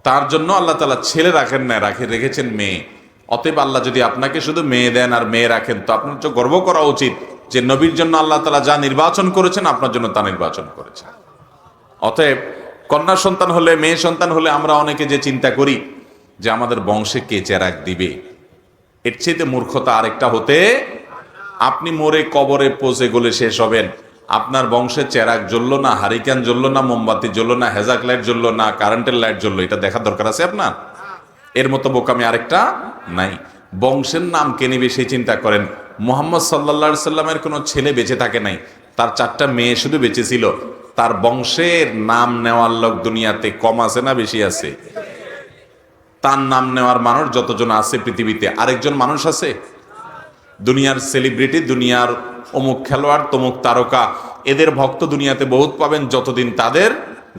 তার জন্য আল্লাহ তাআলা ছেলে রাখেন না, রেখেছেন মেয়ে। অতএব আল্লাহ যদি আপনাকে শুধু মেয়ে দেন আর মেয়ে রাখেন, তো আপনার তো গর্ব করা উচিত যে নবীর জন্য আল্লাহ তাআলা যা নির্বাচন করেছেন, আপনার জন্য তা নির্বাচন করেছেন। অতএব কন্যা সন্তান হলে, মেয়ে সন্তান হলে আমরা অনেকে যে চিন্তা করি যে আমাদের বংশে কে চেরাগ দিবে, এর চেয়ে মূর্খতা আরেকটা হতে, আপনি মরে কবরে পচে গলে শেষ হবেন, আপনার বংশে চেরাগ জ্বললো না, হারিকেন জ্বললো না, মোমবাতি জ্বললো না, হেজাক লাইট জ্বললো না, কারেন্টের লাইট জ্বললো, এটা দেখার দরকার আছে আপনার? এর মতো বোকামি আরেকটা নাই। বংশের নাম কে নিবে সেই চিন্তা করেন। মুহাম্মদ সাল্লাল্লাহু আলাইহি সাল্লামের কোনো ছেলে বেঁচে থাকে নাই, তার 4টা মেয়ে শুধু বেঁচে ছিল। তার বংশের নাম নেওয়ার লোক দুনিয়াতে কম আছে না বেশি আছে? তার নাম নেওয়ার মানুষ যতজন আছে পৃথিবীতে, আরেকজন মানুষ আছে? দুনিয়ার সেলিব্রিটি, দুনিয়ার অমুক খেলোয়াড়, তমুক তারকা, এদের ভক্ত দুনিয়াতে বহুত পাবেন যতদিন তাদের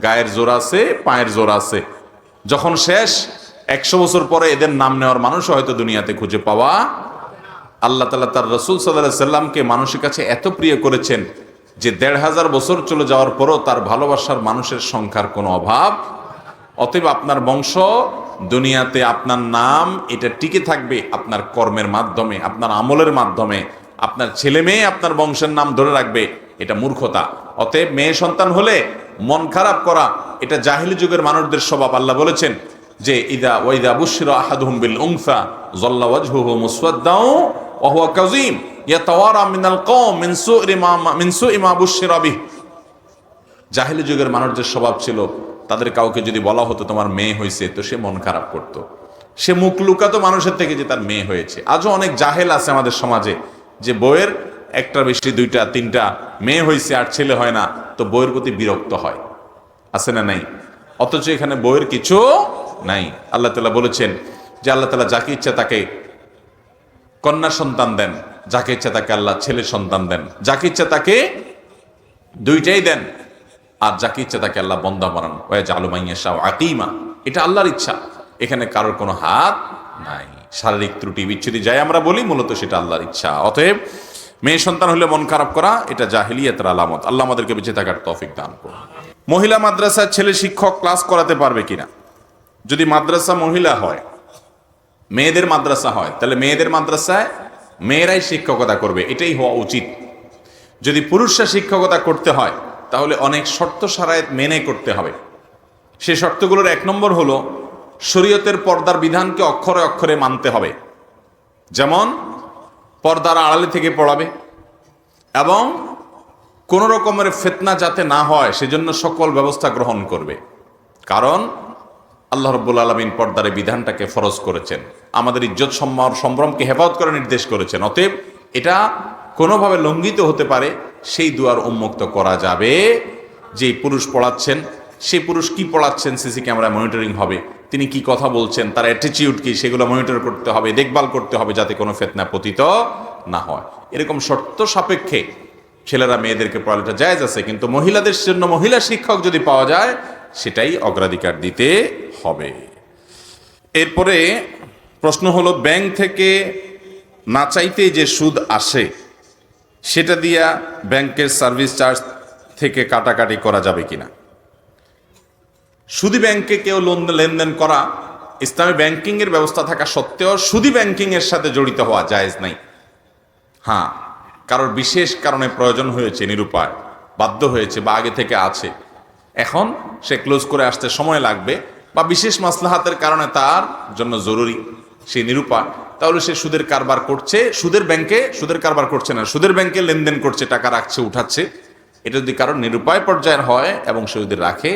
গায়ের জোর আছে, পায়ের জোর আছে। যখন শেষ 100 বছর পরে এদের নাম নেওয়ার মানুষ হয়তো দুনিয়াতে খুঁজে পাওয়া। আল্লাহ তাআলা তার রাসূল সাল্লাল্লাহু আলাইহি সাল্লামকে মানুষের কাছে এত প্রিয় করেছেন যে 1500 বছর চলে যাওয়ার পরও তার ভালোবাসার মানুষের সংখ্যার কোনো অভাব। অতএব আপনার বংশ দুনিয়াতে, আপনার নাম এটা টিকে থাকবে আপনার কর্মের মাধ্যমে, আপনার আমলের মাধ্যমে। আপনার ছেলে মেয়ে আপনার বংশের নাম ধরে রাখবে, এটা মূর্খতা। অতএব মেয়ে সন্তান হলে মন খারাপ করা, এটা জাহিলি যুগের মানুষদের স্বভাব। আল্লাহ বলেছেন যে ওয়াইদা বুশরা আহাদুহুম বিল উনসা যাল্লা ওয়াজহুহু মুসওয়াদ্দাও ওয়া হুয়া কাযীম ইয়াতাওয়ারা মিনাল কওম মিন সুই মা বুশিরা বিহি। জাহিলি যুগের মানুষদের স্বভাব ছিল, তাদের কাউকে যদি বলা হতো তোমার মেয়ে হয়েছে, তো সে মন খারাপ করত, সে মুখ লুকাতো মানুষের থেকে যে তার মেয়ে হয়েছে। আজও অনেক জাহেল আছে আমাদের সমাজে, যে বউয়ের একটা বেশি 2টা 3টা মেয়ে হয়েছে আর ছেলে হয় না, তো বউয়ের প্রতি বিরক্ত হয়। আছে না নাই? অথচ এখানে বউয়ের কিছু নাই। আল্লাহ তাআলা বলেছেন যে আল্লাহ তাআলা যাকে ইচ্ছা তাকে কন্যা সন্তান দেন, যাকে ইচ্ছা তাকে আল্লাহ ছেলে সন্তান দেন, যাকে ইচ্ছা তাকে 2টাই দেন, আর যাকে ইচ্ছা তাকে আল্লাহ বন্দা বানান। ওয়াজআলু মান ইয়াশাউ আকীমা, এটা আল্লাহর ইচ্ছা, এখানে কারোর কোনো হাত নাই। শারীরিক ত্রুটি বিচ্ছুতি যাই আমরা বলি, মূলত সেটা আল্লাহর ইচ্ছা। অতএব মেয়ে সন্তান হলে মন খারাপ করা এটা জাহিলিয়াতের আলামত। আল্লাহ আমাদেরকে বেঁচে থাকার তৌফিক দান করুন। মহিলা মাদ্রাসার ছেলে শিক্ষক ক্লাস করাতে পারবে কিনা? যদি মাদ্রাসা মহিলা হয়, মেয়েদের মাদ্রাসা হয়, তাহলে মেয়েদের মাদ্রাসায় মেয়েরাই শিক্ষকতা করবে, এটাই হওয়া উচিত। যদি পুরুষরা শিক্ষকতা করতে হয়, তাহলে অনেক শর্ত শারায়েত মেনে করতে হবে। সেই শর্তগুলোর 1 নম্বর হলো শরীয়তের পর্দার বিধানকে অক্ষরে অক্ষরে মানতে হবে। যেমন পর্দার আড়ালে থেকে পড়াবে, এবং কোনো রকমের ফিতনা যাতে না হয় সেজন্য সকল ব্যবস্থা গ্রহণ করবে। কারণ আল্লাহ রাব্বুল আলামিন পর্দার এই বিধানটাকে ফরজ করেছেন, আমাদের ইজ্জত সম্ভ্রমকে হেফাজত করার নির্দেশ করেছেন। অতএব এটা কোনোভাবে লঙ্ঘিত হতে পারে, সেই দুয়ার উন্মুক্ত করা যাবে। যে পুরুষ পড়াচ্ছেন, সেই পুরুষ কি পড়াচ্ছেন সিসি ক্যামেরায় মনিটরিং হবে, তিনি কি কথা বলছেন, তার অ্যাটিটিউড কি, সেগুলো মনিটর করতে হবে, দেখভাল করতে হবে, যাতে কোনো ফিতনা পতিত না হয়। এরকম শর্ত সাপেক্ষে ছেলেরা মেয়েদেরকে পড়ালেটা জায়েজ আছে, কিন্তু মহিলাদের জন্য মহিলা শিক্ষক যদি পাওয়া যায়, সেটাই অগ্রাধিকার দিতে হবে। এরপরে প্রশ্ন হলো, ব্যাংক থেকে না চাইতেই যে সুদ আসে, সেটা দিয়া ব্যাংকের সার্ভিস চার্জ থেকে কাটাকাটি করা যাবে কিনা? সুদি ব্যাংকে কেউ লেনদেন করা, ইসলামী ব্যাংকিংয়ের ব্যবস্থা থাকা সত্ত্বেও সুদি ব্যাংকিংয়ের সাথে জড়িত হওয়া জায়েজ নাই। হ্যাঁ, কারোর বিশেষ কারণে প্রয়োজন হয়েছে, নিরুপায়, বাধ্য হয়েছে, বা আগে থেকে আছে, এখন সে ক্লোজ করে আসতে সময় লাগবে, বা বিশেষ মাসলাহাতের কারণে তার জন্য জরুরি, সে নিরুপায়, তাহলে সে সুদের কারবার করছে, সুদের কারবার করছে না, সুদের ব্যাংকে লেনদেন করছে, টাকা রাখছে, উঠাচ্ছে। এটা যদি কারোর নিরুপায় পর্যায়ের হয় এবং সে যদি রাখে,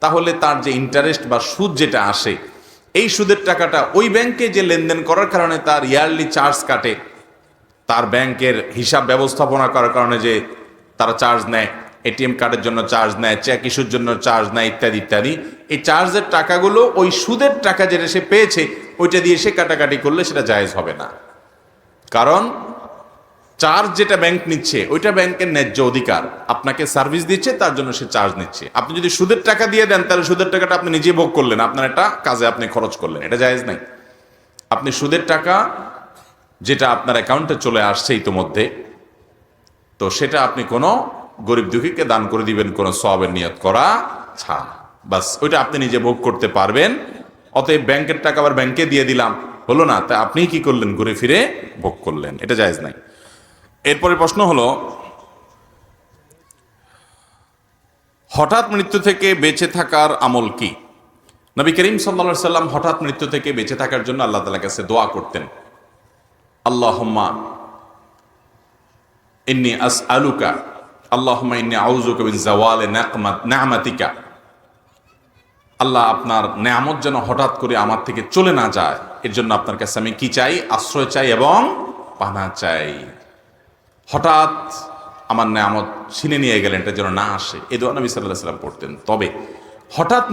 তাহলে তার যে ইন্টারেস্ট বা সুদ যেটা আসে, এই সুদের টাকাটা ওই ব্যাংকে যে লেনদেন করার কারণে তার ইয়ারলি চার্জ কাটে, তার ব্যাংকের হিসাব ব্যবস্থাপনা করার কারণে যে তারা চার্জ নেয়, এটিএম কার্ডের জন্য চার্জ নেয়, চেক ইস্যুর জন্য চার্জ নেয়, ইত্যাদি ইত্যাদি, এই চার্জের টাকাগুলো ওই সুদের টাকা যেটা সে পেয়েছে ওইটা দিয়ে সে কাটাকাটি করলে সেটা জায়েজ হবে না। কারণ চার্জ যেটা ব্যাংক নিচ্ছে ওইটা ব্যাংকের ন্যায্য অধিকার, আপনাকে সার্ভিস দিচ্ছে তার জন্য সে চার্জ নিচ্ছে। আপনি যদি সুদের টাকা দিয়ে দেন তাহলে সুদের টাকাটা আপনি নিজে ভোগ করলেন, আপনার একটা কাজে আপনি খরচ করলেন, এটা জায়েজ নাই। আপনি সুদের টাকা যেটা আপনার অ্যাকাউন্টে চলে আসছে ইতোমধ্যে, তো সেটা আপনি কোনো গরিব দুঃখীকে দান করে দিবেন কোনো সওয়াবের নিয়ত করা ছাড়া, বাস ওইটা আপনি নিজে ভোগ করতে পারবেন। অতএব ব্যাংকের টাকা আবার ব্যাংকে দিয়ে দিলাম হলো না, তা আপনি কি করলেন, ঘুরে ফিরে ভোগ করলেন, এটা জায়েজ নাই। এরপরে প্রশ্ন হলো, হঠাৎ মৃত্যু থেকে বেঁচে থাকার আমল কি? নবী করিম সাল্লাল্লাহু আলাইহি সাল্লাম হঠাৎ মৃত্যু থেকে বেঁচে থাকার জন্য আল্লাহ তাআলার কাছে দোয়া করতেন, আল্লাহুম্মা ইন্নী আসআলুকা, আল্লাহুম্মা ইন্নী আউযুকা মিন যাওয়ালি নি'মাতিকা, আল্লাহ আপনার নেয়ামত যেন হঠাৎ করে আমার থেকে চলে না যায়, এর জন্য আপনার কাছে আমি কি চাই, আশ্রয় চাই এবং পানা চাই। হঠাৎ আমার নেয়ামত ছিনে নিয়ে গেলেন, এটা যেন না আসে, এই দোয়া নবী সাল্লাল্লাহু আলাইহি সাল্লাম পড়তেন। তবে হঠাৎ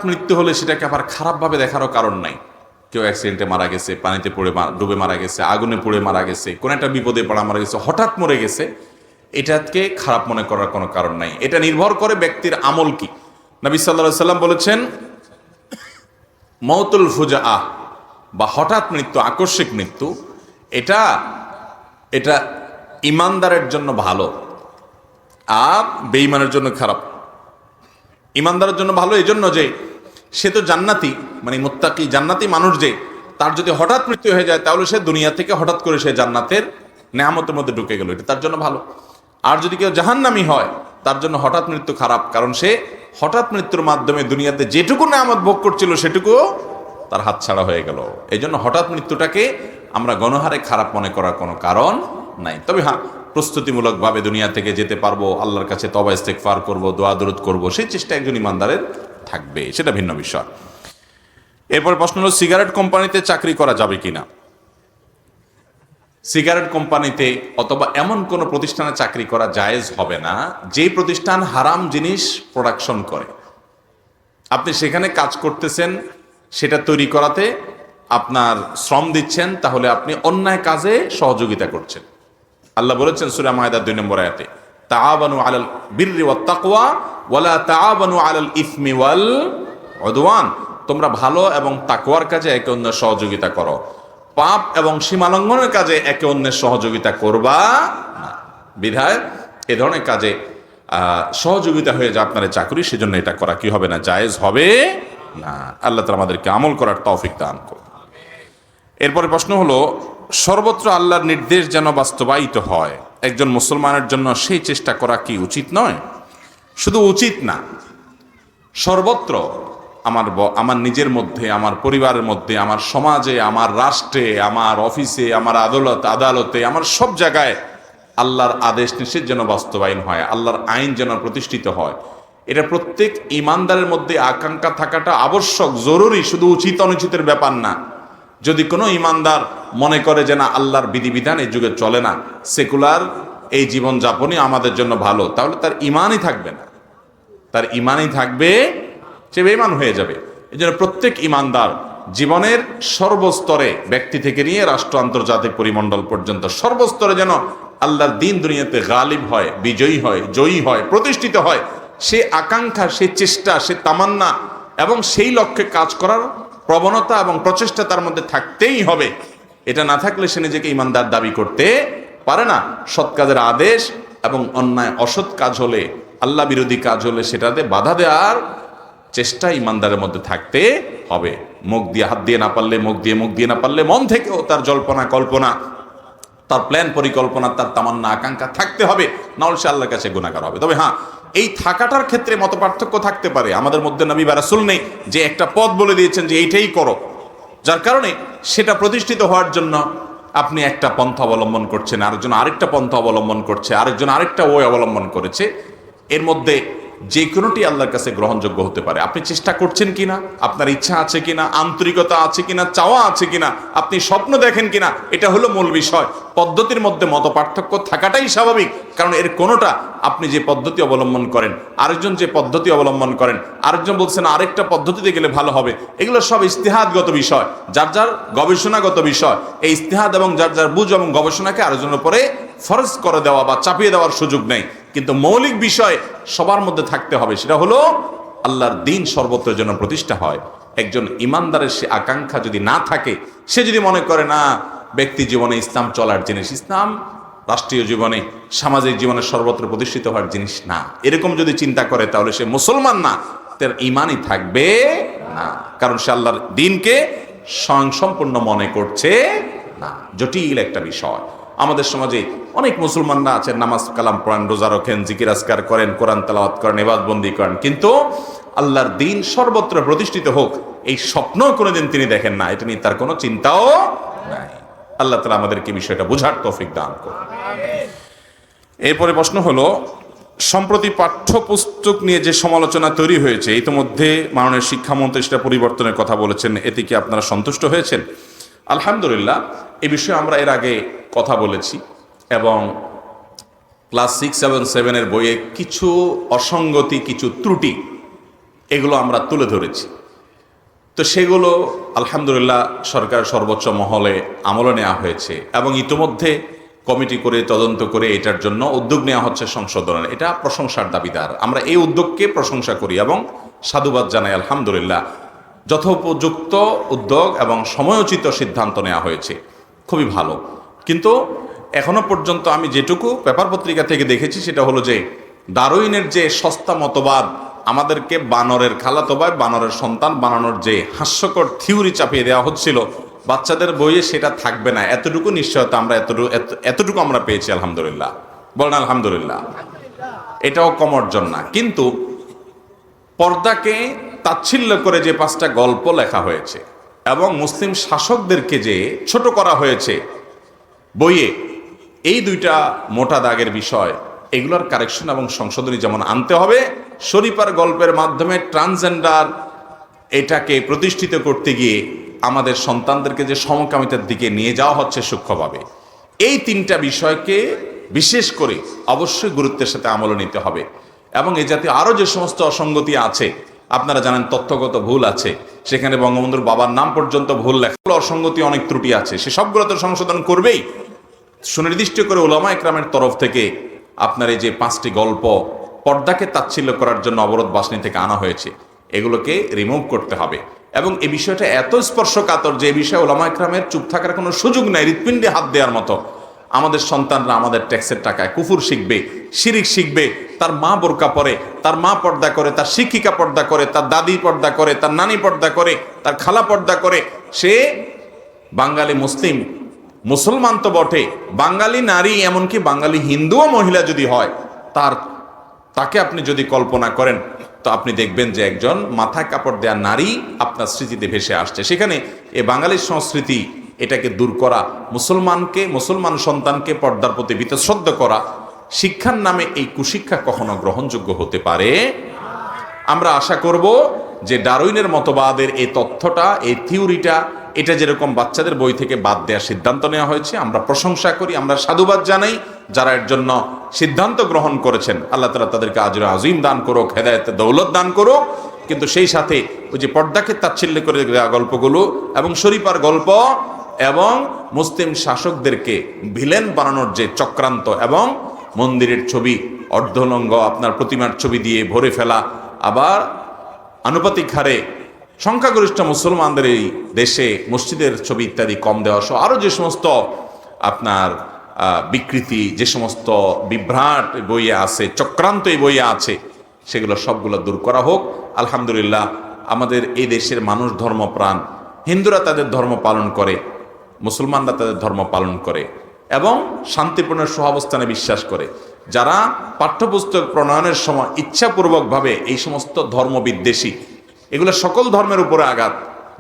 মৃত্যু হলে সেটাকে আবার খারাপভাবে দেখারও কারণ নাই। কেউ অ্যাক্সিডেন্টে মারা গেছে, পানিতে পড়ে ডুবে মারা গেছে, আগুনে পুড়ে মারা গেছে, কোন একটা বিপদে পড়া মারা গেছে, হঠাৎ মরে গেছে, এটাকে খারাপ মনে করার কোনো কারণ নাই। এটা নির্ভর করে ব্যক্তির আমল কি। নবী সাল্লাল্লাহু আলাইহি সাল্লাম বলেছেন, মওতুল ফুজাআহ বা হঠাৎ মৃত্যু, আকস্মিক মৃত্যু, এটা ইমানদারের জন্য ভালো আর বেঈমানের জন্য খারাপ। ইমানদারের জন্য ভালো এই জন্য যে সে তো জান্নাতি, মানে মুত্তাকি জান্নাতি মানুষ, যে তার যদি হঠাৎ মৃত্যু হয়ে যায় তাহলে সে দুনিয়া থেকে হঠাৎ করে সে জান্নাতের নেয়ামতের মধ্যে ঢুকে গেল, এটা তার জন্য ভালো। আর যদি কেউ জাহান্নামী হয় তার জন্য হঠাৎ মৃত্যু খারাপ, কারণ সে হঠাৎ মৃত্যুর মাধ্যমে দুনিয়াতে যেটুকু নেয়ামত ভোগ করছিল সেটুকু তার হাতছাড়া হয়ে গেল। এই জন্য হঠাৎ মৃত্যুটাকে আমরা গণহারে খারাপ মনে করার কোনো কারণ নাই। তবে হ্যাঁ, প্রস্তুতিমূলকভাবে দুনিয়া থেকে যেতে পারবো, আল্লাহর কাছে তওবা ইস্তেগফার করবো, দোয়া দরুদ করবো, সেই চেষ্টা একজন ইমানদারের থাকবে, সেটা ভিন্ন বিষয়। এরপর প্রশ্ন হলো, সিগারেট কোম্পানিতে চাকরি করা যাবে কিনা? সিগারেট কোম্পানিতে অথবা এমন কোন প্রতিষ্ঠানে চাকরি করা জায়েজ হবে না যে প্রতিষ্ঠান হারাম জিনিস প্রোডাকশন করে। আপনি সেখানে কাজ করতেছেন, সেটা তৈরি করাতে আপনার শ্রম দিচ্ছেন, তাহলে আপনি অন্যায় কাজে সহযোগিতা করছেন। আল্লাহ বলেছেন সূরা মায়েদার 2 নম্বর আয়াতে, তাআবানু আলাল বিররি ওয়াত তাকওয়া ওয়ালা তাআবানু আলাল ইসমি ওয়াল উদওয়ান, তোমরা ভালো এবং তাকওয়ার কাজে একে অন্যের সহযোগিতা করো, পাপ এবং সীমালঙ্ঘনের কাজে একে অন্যের সহযোগিতা করবা না। বিধায় এ ধরনের কাজে সহযোগিতা হয়ে যা আপনার চাকরি, সেজন্য এটা করা কি হবে না, জায়েজ হবে না। আল্লাহ তাআলা আমাদেরকে আমল করার তৌফিক দান করুন। এরপরে প্রশ্ন হলো, সর্বত্র আল্লাহর নির্দেশ যেন বাস্তবায়িত হয়, একজন মুসলমানের জন্য সেই চেষ্টা করা কি উচিত নয়? শুধু উচিত না, সর্বত্র আমার নিজের মধ্যে, আমার পরিবারের মধ্যে, আমার সমাজে, আমার রাষ্ট্রে, আমার অফিসে, আমার আদালতে, আমার সব জায়গায় আল্লাহর আদেশ নিষেধ যেন বাস্তবায়ন হয়, আল্লাহর আইন যেন প্রতিষ্ঠিত হয়, এটা প্রত্যেক ইমানদারের মধ্যে আকাঙ্ক্ষা থাকাটা আবশ্যক, জরুরি, শুধু উচিত অনুচিতের ব্যাপার না। যদি কোনো ইমানদার মনে করে যে না, আল্লাহর বিধিবিধান এই যুগে চলে না, সেকুলার এই জীবনযাপনই আমাদের জন্য ভালো, তাহলে তার ইমানই থাকবে না, তার ইমানই থাকবে, সে বেঈমান হয়ে যাবে। এই জন্য প্রত্যেক ইমানদার জীবনের সর্বস্তরে, ব্যক্তি থেকে নিয়ে রাষ্ট্র, আন্তর্জাতিক পরিমণ্ডল পর্যন্ত সর্বস্তরে যেন আল্লাহর দ্বীন দুনিয়াতে গালিব হয়, বিজয়ী হয়, জয়ী হয়, প্রতিষ্ঠিত হয়, সে আকাঙ্ক্ষা, সে চেষ্টা, সে তামান্না এবং সেই লক্ষ্যে কাজ করার প্রবণতা এবং প্রচেষ্টা তার মধ্যে থাকতেই হবে। এটা না থাকলে সে নিজেকে ইমানদার দাবি করতে পারে না। সৎ কাজের আদেশ এবং অন্যায় অসৎ কাজ হলে, আল্লাহ বিরোধী কাজ হলে সেটাতে বাধা দেওয়ার চেষ্টা ইমানদারের মধ্যে থাকতে হবে। মুখ দিয়ে হাত দিয়ে না পারলে, মুখ দিয়ে না পারলে মন থেকেও তার জল্পনা কল্পনা, তার প্ল্যান পরিকল্পনা, তার তামান্না আকাঙ্ক্ষা থাকতে হবে, নাহলে সে আল্লাহর কাছে গুনাহগার হবে। তবে হ্যাঁ, এই থাকাটার ক্ষেত্রে মত পার্থক্য থাকতে পারে। আমাদের মধ্যে নবী বা রাসূল নেই যে একটা পথ বলে দিয়েছেন যে এইটাই করো, যার কারণে সেটা প্রতিষ্ঠিত হওয়ার জন্য আপনি একটা পন্থা অবলম্বন করছেন, আরেকজন আরেকটা পন্থা অবলম্বন করছে, আরেকজন আরেকটা ওয়ে অবলম্বন করেছে। এর মধ্যে যে কোনোটি আল্লাহর কাছে গ্রহণযোগ্য হতে পারে। আপনি চেষ্টা করছেন কিনা, আপনার ইচ্ছা আছে কিনা, আন্তরিকতা আছে কিনা, চাওয়া আছে কিনা, আপনি স্বপ্ন দেখেন কিনা, এটা হলো মূল বিষয়। পদ্ধতির মধ্যে মত পার্থক্য থাকাটাই স্বাভাবিক, কারণ এর কোনোটা আপনি যে পদ্ধতি অবলম্বন করেন, আরেকজন যে পদ্ধতি অবলম্বন করেন, আরেকজন বলছেন আরেকটা পদ্ধতিতে গেলে ভালো হবে, এগুলো সব ইজতিহাদগত বিষয়, যার যার গবেষণাগত বিষয়। এই ইজতিহাদ এবং যার যার বুঝ এবং গবেষণাকে আরেকজনের উপরে ফরজ করে দেওয়া বা চাপিয়ে দেওয়ার সুযোগ নেই। কিন্তু মৌলিক বিষয় সবার মধ্যে থাকতে হবে, সেটা হলো আল্লাহর দ্বীন সর্বত্রের জন্য প্রতিষ্ঠা হয়। একজন ইমানদারের সে আকাঙ্ক্ষা যদি না থাকে, সে যদি মনে করে না ব্যক্তি জীবনে ইসলাম চলার জিনিস, ইসলাম রাষ্ট্রীয় জীবনে সামাজিক জীবনে সর্বত্র প্রতিষ্ঠিত হওয়ার জিনিস না, এরকম যদি চিন্তা করে, তাহলে সে মুসলমান না, তার ইমানই থাকবে না। কারণ সে আল্লাহর দ্বীনকে স্বয়ংসম্পূর্ণ মনে করছে না। জটিল একটা বিষয়। আমাদের সমাজে অনেক মুসলমানরা আছেন, নামাজ কালাম পড়েন, রোজা রাখেন, জিকির আজকার করেন, কোরআন তেলাওয়াত করেন, ইবাদতবন্দি করেন, কিন্তু আল্লাহর দ্বীন সর্বত্র প্রতিষ্ঠিত হোক এই স্বপ্ন কোনোদিন তিনি দেখেন না, এটা নিয়ে তার কোনো চিন্তাও নাই। আল্লাহ তাআলা আমাদেরকে বিষয়টা বোঝার তৌফিক দান করুন। এরপরে প্রশ্ন হলো, সম্প্রতি পাঠ্যপুস্তক নিয়ে যে সমালোচনা তৈরি হয়েছে, ইতিমধ্যে মাননীয় শিক্ষামন্ত্রী সেটা পরিবর্তনের কথা বলেছেন, এতে কি আপনারা সন্তুষ্ট হয়েছেন? আলহামদুলিল্লাহ, এ বিষয়ে আমরা এর আগে কথা বলেছি এবং ক্লাস 6 এবং 7-এর বইয়ে কিছু অসঙ্গতি, কিছু ত্রুটি, এগুলো আমরা তুলে ধরেছি। তো সেগুলো আলহামদুলিল্লাহ সরকার সর্বোচ্চ মহলে আমলে নেওয়া হয়েছে এবং ইতিমধ্যে কমিটি করে তদন্ত করে এটার জন্য উদ্যোগ নেওয়া হচ্ছে সংশোধনের। এটা প্রশংসার দাবিদার। আমরা এই উদ্যোগকে প্রশংসা করি এবং সাধুবাদ জানাই। আলহামদুলিল্লাহ, যথোপযুক্ত উদ্যোগ এবং সময়োচিত সিদ্ধান্ত নেওয়া হয়েছে, খুবই ভালো। কিন্তু এখনো পর্যন্ত আমি যেটুকু পেপার পত্রিকা থেকে দেখেছি সেটা হলো যে ডারউইনের যে সস্তা মতবাদ, আমাদেরকে বানরের খালাতো ভাই, বানরের সন্তান বানানোর যে হাস্যকর থিওরি চাপিয়ে দেওয়া হচ্ছিল বাচ্চাদের বইয়ে, সেটা থাকবে না, এতটুকু নিশ্চয়তা আমরা এতটুকু আমরা পেয়েছি। আলহামদুলিল্লাহ, বলেন আলহামদুলিল্লাহ। এটাও কম অর্জন না। কিন্তু পর্দাকে তাচ্ছিল্য করে যে 5টা গল্প লেখা হয়েছে এবং মুসলিম শাসকদেরকে যে ছোট করা হয়েছে বইয়ে, এই 2টা মোটা দাগের বিষয়। এগুলোর কারেকশন এবং সংশোধনী যেমন আনতে হবে, শরীফার গল্পের মাধ্যমে ট্রান্সজেন্ডার এটাকে প্রতিষ্ঠিত করতে গিয়ে আমাদের সন্তানদেরকে যে সমকামিতার দিকে নিয়ে যাওয়া হচ্ছে সূক্ষ্মভাবে, এই 3টা বিষয়কে বিশেষ করে অবশ্যই গুরুত্বের সাথে আমলে নিতে হবে। এবং এই জাতীয় আরও যে সমস্ত অসঙ্গতি আছে, আপনারা জানেন তথ্যগত ভুল আছে, সেখানে বঙ্গবন্ধুর বাবার নাম পর্যন্ত ভুল লেখা, অসঙ্গতি, অনেক ত্রুটি আছে, সে সবগুলো তো সংশোধন করবেই। সুনির্দিষ্ট করে উলামা একরামের তরফ থেকে আপনার এই যে 5টি গল্প পর্দাকে তাচ্ছিল্য করার জন্য অবরোধ বাসনি থেকে আনা হয়েছে, এগুলোকে রিমুভ করতে হবে। এবং এই বিষয়টা এত স্পর্শকাতর যে এই বিষয়ে উলামা একরামের চুপ থাকার কোনো সুযোগ নাই, হৃৎপিণ্ডে হাত দেওয়ার মতো। আমাদের সন্তানরা আমাদের ট্যাক্সের টাকায় কুফুর শিখবে, শিরিক শিখবে, তার মা বোরকা পরে, তার মা পর্দা করে, তার শিক্ষিকা পর্দা করে, তার দাদি পর্দা করে, তার নানি পর্দা করে, তার খালা পর্দা করে, সে বাঙালি মুসলিম, মুসলমান তো বটে, বাঙালি নারী, এমনকি বাঙালি হিন্দুও মহিলা যদি হয়, তাকে আপনি যদি কল্পনা করেন, তো আপনি দেখবেন যে একজন মাথায় কাপড় দেওয়া নারী আপনার স্মৃতিতে ভেসে আসছে। সেখানে এই বাঙালির সংস্কৃতি, এটাকে দূর করা, মুসলমান সন্তানকে পর্দার প্রতি বীতশ্রদ্ধ করা, শিক্ষার নামে এই কুশিক্ষা কখনো গ্রহণযোগ্য হতে পারে। আমরা আশা করব যে ডারউইনের মতবাদের এই তথ্যটা, এই থিওরিটা, এটা যেরকম বাচ্চাদের বই থেকে বাদ দেওয়ার সিদ্ধান্ত নেওয়া হয়েছে, আমরা প্রশংসা করি, আমরা সাধুবাদ জানাই যারা এর জন্য সিদ্ধান্ত গ্রহণ করেছেন। আল্লাহ তাআলা তাদেরকে আজর আজিম দান করুক, হেদায়েত দৌলত দান করুক। কিন্তু সেই সাথে ওই যে পর্দাকে তাচ্ছিল্য করে দেওয়া গল্পগুলো এবং শরীফার গল্প এবং মুসলিম শাসকদেরকে ভিলেন বানানোর যে চক্রান্ত এবং মন্দিরের ছবি, অর্ধলঙ্গ আপনার প্রতিমার ছবি দিয়ে ভরে ফেলা, আবার আনুপাতিক হারে সংখ্যাগরিষ্ঠ মুসলমানদের এই দেশে মসজিদের ছবি ইত্যাদি কম দেওয়া সহ আরও যে সমস্ত আপনার বিকৃতি, যে সমস্ত বিভ্রাট বইয়ে আছে, চক্রান্ত এই বইয়ে আছে, সেগুলো সবগুলো দূর করা হোক। আলহামদুলিল্লাহ, আমাদের এই দেশের মানুষ ধর্মপ্রাণ, হিন্দুরা তাদের ধর্ম পালন করে, মুসলমানরা তাদের ধর্ম পালন করে এবং শান্তিপূর্ণ সহাবস্থানে বিশ্বাস করে। যারা পাঠ্যপুস্তক প্রণয়নের সময় ইচ্ছাপূর্বকভাবে এই সমস্ত ধর্মবিদ্বেষী, এগুলো সকল ধর্মের উপরে আঘাত,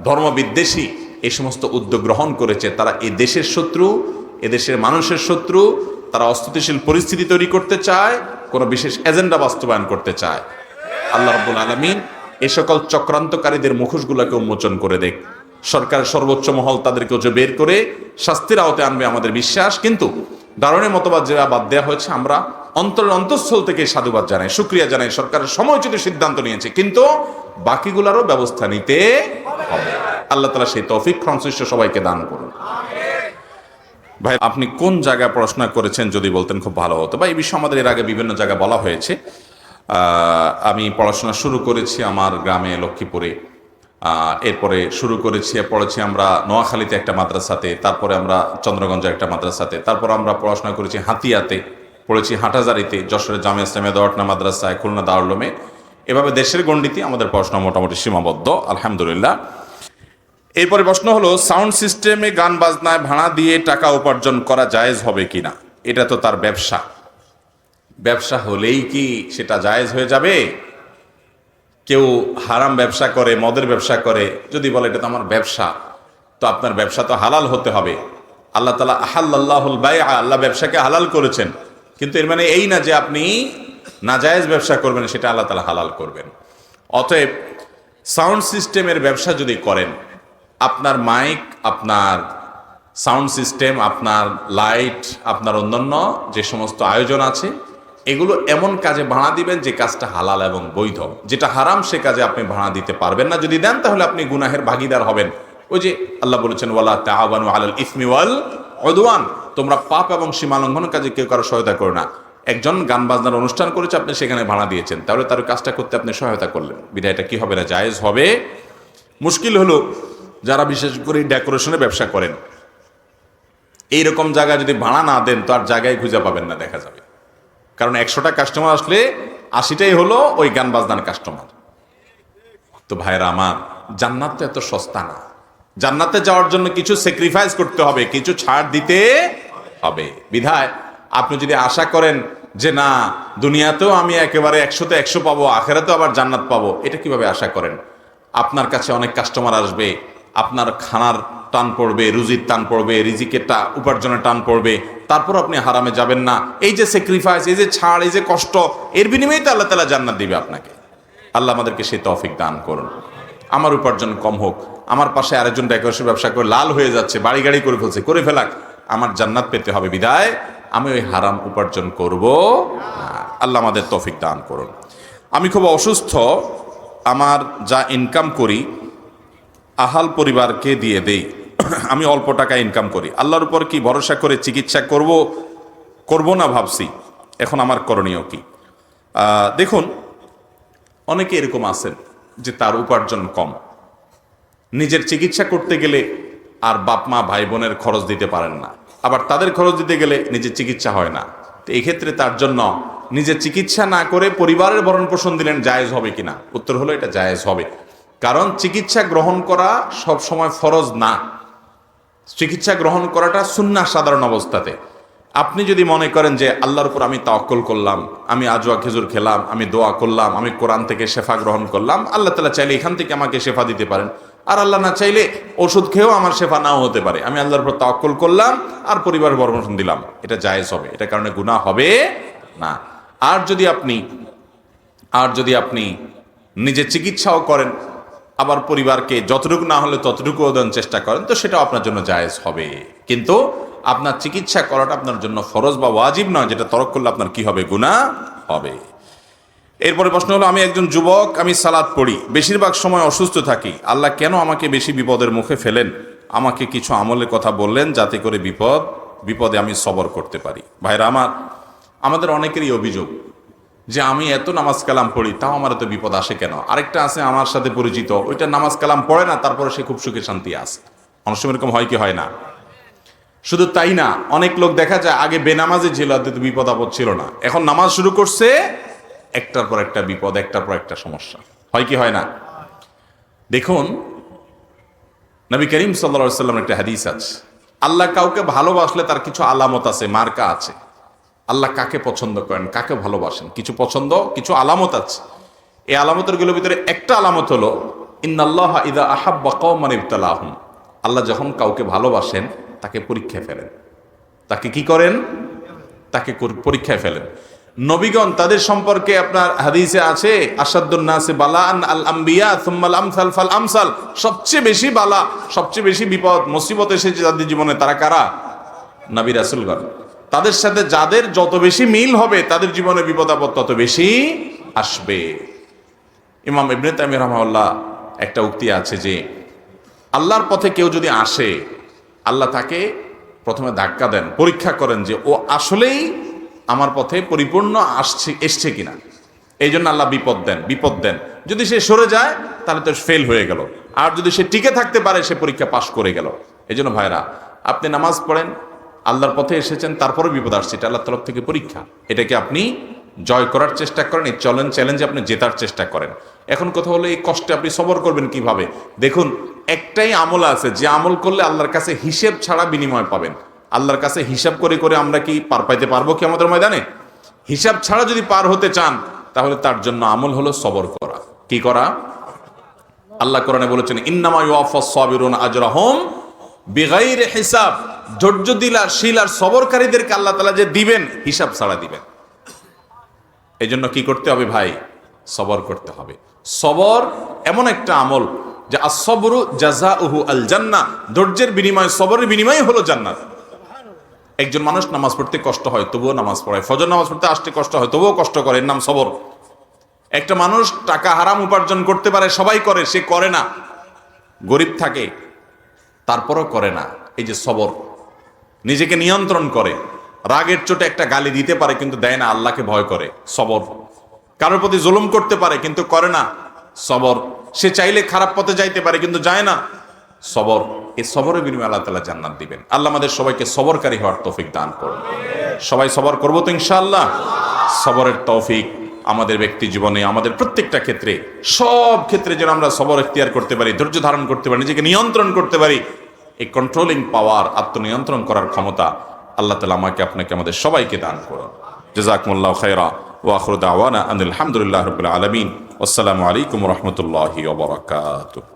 ধর্মবিদ্বেষী এই সমস্ত উদ্যোগ গ্রহণ করেছে, তারা এই দেশের শত্রু, এদেশের মানুষের শত্রু। তারা অস্থিতিশীল পরিস্থিতি তৈরি করতে চায়, কোনো বিশেষ এজেন্ডা বাস্তবায়ন করতে চায়। আল্লাহ রাব্বুল আলামিন এই সকল চক্রান্তকারীদের মুখোশগুলোকে উন্মোচন করে দেখ। সরকারের সর্বোচ্চ মহল তাদেরকে বের করে শাস্তির আওতায় আনবে আমাদের বিশ্বাস। কিন্তু দারুণের মতবাদ যেটা বাদ দেওয়া হয়েছে, আমরা অন্তঃস্থল থেকে সাধুবাদ জানাই, শুকরিয়া জানাই, সরকারের সময়োচিত সিদ্ধান্ত নিয়েছে, কিন্তু বাকিগুলোরও ব্যবস্থা নিতে হবে। আল্লাহ তাআলা সেই তৌফিক সংশ্লিষ্ট সবাইকে দান করুন। ভাই, আপনি কোন জায়গায় পড়াশোনা করেছেন যদি বলতেন খুব ভালো হতো। বা এই বিষয়ে আমাদের এর আগে বিভিন্ন জায়গায় বলা হয়েছে। আমি পড়াশোনা শুরু করেছি আমার গ্রামে লক্ষ্মীপুরে, এরপরে পড়েছি আমরা নোয়াখালীতে একটা মাদ্রাসাতে, তারপরে আমরা চন্দ্রগঞ্জের একটা মাদ্রাসাতে, তারপর আমরা পড়াশোনা করেছি হাতিয়াতে, পড়েছি হাটাজারিতে, যশোরের জামিয়া ইসলামিয়া দওয়াটনা মাদ্রাসায়, খুলনা দারুল উলুমে। এভাবে দেশের গণ্ডিতে আমাদের পড়াশোনা মোটামুটি সীমাবদ্ধ, আলহামদুলিল্লাহ। এরপরে প্রশ্ন হলো, সাউন্ড সিস্টেমে গান বাজনায় ভাড়া দিয়ে টাকা উপার্জন করা জায়েজ হবে কিনা? এটা তো তার ব্যবসা, ব্যবসা হলেই কি সেটা জায়েজ হয়ে যাবে? কেউ হারাম ব্যবসা করে, মদের ব্যবসা করে, যদি বলে এটা তো আমার ব্যবসা, তো আপনার ব্যবসা তো হালাল হতে হবে। আল্লাহ তাআলা আহাল্লাল্লাহুল বাইআ, আল্লাহ ব্যবসাকে হালাল করেছেন, কিন্তু এর মানে এই না যে আপনি নাজায়েজ ব্যবসা করবেন, সেটা আল্লাহ তাআলা হালাল করবেন। অতএব সাউন্ড সিস্টেমের ব্যবসা যদি করেন, আপনার মাইক, আপনার সাউন্ড সিস্টেম, আপনার লাইট, আপনার অন্যান্য যে সমস্ত আয়োজন আছে, এগুলো এমন কাজে ভাড়া দিবেন যে কাজটা হালাল এবং বৈধ। যেটা হারাম সে কাজে আপনি ভাড়া দিতে পারবেন না। যদি দেন তাহলে আপনি গুনাহের ভাগীদার হবেন। ওই যে আল্লাহ বলেছেন, ওয়ালা তাআওয়ানু আলাল ইসমি ওয়াল উদওয়ান, তোমরা পাপ এবং সীমা লঙ্ঘনের কাজে কেউ কারো সহায়তা করো না। একজন গান বাজনার অনুষ্ঠান করেছে, আপনি সেখানে ভাড়া দিয়েছেন, তাহলে তার কাজটা করতে আপনি সহায়তা করলেন, বিধায় এটা কি হবে না, জায়েজ হবে। মুশকিল হলো যারা বিশেষ করে ডেকোরেশনের ব্যবসা করেন, এইরকম জায়গায় যদি ভাড়া না দেন তো আর জায়গায় খুঁজে পাবেন না, দেখা যাবে। কারণ 100টা কাস্টমার আসলে 80টাই হলো ওই গান বাজনার কাস্টমার। তো ভাইরা আমার, জান্নাত তো এত সস্তা না। জান্নাতে যাওয়ার জন্য কিছু স্যাক্রিফাইস করতে হবে, কিছু ছাড় দিতে হবে। বিধায় আপনি যদি আশা করেন যে না, দুনিয়াতেও আমি একেবারে 100তে 100 পাবো, আখেরাতেও আবার জান্নাত পাবো, এটা কিভাবে আশা করেন? আপনার কাছে অনেক কাস্টমার আসবে, আপনার খানার টান পড়বে, রুজির টান পড়বে, রিজিকের উপার্জনের টান পড়বে, তারপর আপনি হারামে যাবেন না। এই যে স্যাক্রিফাইস, এই যে ছাড়, এই যে কষ্ট, এর বিনিময়ে তো আল্লাহ তাআলা জান্নাত দিবে আপনাকে। আল্লাহ আমাদেরকে সেই তৌফিক দান করুন। আমার উপার্জন কম হোক, আমার পাশে আরেকজন ডেকোরেশন ব্যবসা করে লাল হয়ে যাচ্ছে, বাড়ি গাড়ি করে ফেলছে, করে ফেলাক, আমার জান্নাত পেতে হবে, বিদায় আমি ওই হারাম উপার্জন করব না। আল্লাহ আমাদের তৌফিক দান করুন। আমি খুব অসুস্থ, আমার যা ইনকাম করি আহাল পরিবারকে দিয়ে দেই। আমি অল্প টাকা ইনকাম করি, আল্লাহর উপর কি ভরসা করে চিকিৎসা করব না ভাবছি, এখন আমার করণীয় কি? দেখুন, অনেকে এরকম আছেন যে তার উপার্জন কম, নিজের চিকিৎসা করতে গেলে আর বাপ মা ভাই বোনের খরচ দিতে পারেন না, আবার তাদের খরচ দিতে গেলে নিজের চিকিৎসা হয় না। তো এক্ষেত্রে তার জন্য নিজের চিকিৎসা না করে পরিবারের ভরণ পোষণ দিলেন জায়েজ হবে কিনা? উত্তর হলো এটা জায়েজ হবে। কারণ চিকিৎসা গ্রহণ করা সব সময় ফরজ না, চিকিৎসা গ্রহণ করাটা সুন্নাহ সাধারণ অবস্থাতে। আপনি যদি মনে করেন যে আল্লাহর উপর আমি তাওয়াক্কুল করলাম, আমি আজওয়া খেজুর খেলাম, আমি দোয়া করলাম, আমি কোরআন থেকে শেফা গ্রহণ করলাম, আল্লাহ তাআলা চাইলে এখান থেকে আমাকে শেফা দিতে পারেন, আর আল্লাহ না চাইলে ওষুধ খেয়েও আমার শেফা নাও হতে পারে, আমি আল্লাহর উপর তাওয়াক্কুল করলাম আর পরিবারের ভরণ পোষণ দিলাম, এটা জায়েজ হবে, এটা কারণে গুনাহ হবে না। আর যদি আপনি নিজের চিকিৎসাও করেন, আবার পরিবারকে যতটুকু না হলে ততটুকু দেওয়ার চেষ্টা করেন, তো সেটাও আপনার জন্য জায়েজ হবে। কিন্তু আপনার চিকিৎসা করাটা আপনার জন্য ফরজ বা ওয়াজিব নয়, যেটা তরক করলে আপনার কি হবে? গুনাহ হবে। এরপরে প্রশ্ন হলো, আমি একজন যুবক, আমি সালাত পড়ি, বেশিরভাগ সময় অসুস্থ থাকি, আল্লাহ কেন আমাকে বেশি বিপদের মুখে ফেলেন? আমাকে কিছু আমলের কথা বললেন যাতে করে বিপদে আমি সবর করতে পারি। ভাইরা আমার, আমাদের অনেকেরই অভিযোগ যে আমি এত নামাজ কালাম পড়ি, তাও আমার এত বিপদ আসে কেন? আরেকটা আছে আমার সাথে পরিচিত, ওইটা নামাজ কালাম পড়ে না, তারপরে সে খুব সুখে শান্তি আছে। অনেক সময় এরকম হয় কি হয় না? শুধু তাই না, অনেক লোক দেখা যায় আগে বেনামাজি ছিল, বিপদ আপদ ছিল না, এখন নামাজ শুরু করছে, একটার পর একটা বিপদ, একটার পর একটা সমস্যা। হয় কি হয় না? দেখুন, নবী করিম সাল্লাল্লাহু আলাইহি ওয়াসাল্লামের একটা হাদিস আছে, আল্লাহ কাউকে ভালোবাসলে তার কিছু আলামত আছে, মার্কা আছে। আল্লাহ কাকে পছন্দ করেন, কাকে ভালোবাসেন, কিছু পছন্দ, কিছু আলামত আছে। এই আলামতেরগুলোর ভিতরে একটা আলামত হলো, ইন্নাল্লাহা ইযা আহাব্বা কওমান ইবতালাহুম, আল্লাহ যখন কাউকে ভালোবাসেন তাকে পরীক্ষায় ফেলেন। তাকে কি করেন? তাকে পরীক্ষায় ফেলেন। নবীগণ তাদের সম্পর্কে আপনার হাদিসে আছে আসাদুন নাসে বালাআন আল আম্বিয়া সুম্মাল আমসাল ফাল আমসাল, সবচেয়ে বেশি বালা, সবচেয়ে বেশি বিপদ মুসিবত এসেছে যাদের জীবনে তারা কারা? নবী রাসূলগণ। তাদের সাথে যাদের যত বেশি মিল হবে তাদের জীবনে বিপদ আপদ তত বেশি আসবে। ইমাম ইবনে তাইমিয়া রাহিমাহুল্লাহ একটা উক্তি আছে যে আল্লাহর পথে কেউ যদি আসে, আল্লাহ তাকে প্রথমে ধাক্কা দেন, পরীক্ষা করেন যে ও আসলেই আমার পথে পরিপূর্ণ এসছে কিনা। এই জন্য আল্লাহ বিপদ দেন। যদি সে সরে যায় তাহলে তো ফেল হয়ে গেল, আর যদি সে টিকে থাকতে পারে সে পরীক্ষা পাশ করে গেল। এই জন্য ভাইরা, আপনি নামাজ পড়েন, আল্লাহর পথে এসেছেন, তারপরে বিপদ আসছে, এটা আল্লাহর তরফ থেকে পরীক্ষা। এটাকে আপনি জয় করার চেষ্টা করেন, এই চ্যালেঞ্জে আপনি জেতার চেষ্টা করেন। এখন কথা হলো এই কষ্টে আপনি সবর করবেন কিভাবে? দেখুন, একটাই আমল আছে যে আমল করলে আল্লাহর কাছে হিসেব ছাড়া বিনিময় পাবেন। আল্লাহর কাছে হিসাব করে আমরা কি পার পাইতে পারবো কি আমাদের ময়দানে? হিসাব ছাড়া যদি পার হতে চান তাহলে তার জন্য আমল হলো সবর করা। কি করা? আল্লাহ কোরআনে বলেছেন ইন্নামা ইউওয়াফাস সাবিরুনা আজরাহুম বিগাইরি হিসাব। ধৈর্যশীল আর সবরকারীদেরকে আল্লাহ তাআলা যে দিবেন হিসাব ছাড়া দিবেন। এই জন্য কি করতে হবে ভাই? সবর করতে হবে। সবর এমন একটা আমল যে আস-সবরু জাযাউহু আল জান্নাহ, ধৈর্যের বিনিময়, সবরের বিনিময় হলো জান্নাত। একজন মানুষ নামাজ পড়তে কষ্ট হয় তবুও নামাজ পড়ায়, ফজর নামাজ পড়তে আসতে কষ্ট হয় তবুও কষ্ট করে, এর নাম সবর। একটা মানুষ টাকা হারাম উপার্জন করতে পারে, সবাই করে, সে করে না, গরিব থাকে তারপরও করে না, এই যে সবর। নিজেকে নিয়ন্ত্রণ করে, রাগের চোটে একটা গালি দিতে পারে কিন্তু দেয় না, আল্লাহকে ভয় করে, সবর। কারোর প্রতি জুলুম করতে পারে কিন্তু করে না, সবর। সে চাইলে খারাপ পথে যাইতে পারে কিন্তু যায় না, সবর। এই সবরের বিনিময়ে আল্লাহ তাআলা জান্নাত দিবেন। আল্লাহ আমাদের সবাইকে সবরকারী হওয়ার তৌফিক দান করুন। সবাই সবর করবো তো ইনশাআল্লাহ। সবরের তৌফিক আমাদের ব্যক্তি জীবনে, আমাদের প্রত্যেকটা ক্ষেত্রে, সব ক্ষেত্রে যেন আমরা সবর এখতিয়ার করতে পারি, ধৈর্য ধারণ করতে পারি, নিজেকে নিয়ন্ত্রণ করতে পারি। এই কন্ট্রোলিং পাওয়ার, আত্মনিয়ন্ত্রণ করার ক্ষমতা আল্লাহ তাআলা আমাকে, আপনাকে, আমাদের সবাইকে দান করুন। জাযাকুমুল্লাহু খায়রা ওয়া আখিরু দাওয়ানা আনিল হামদুলিল্লাহি রাব্বিল আলামিন। আসসালামু আলাইকুম ওয়া রাহমাতুল্লাহি ওয়া বারাকাতুহু।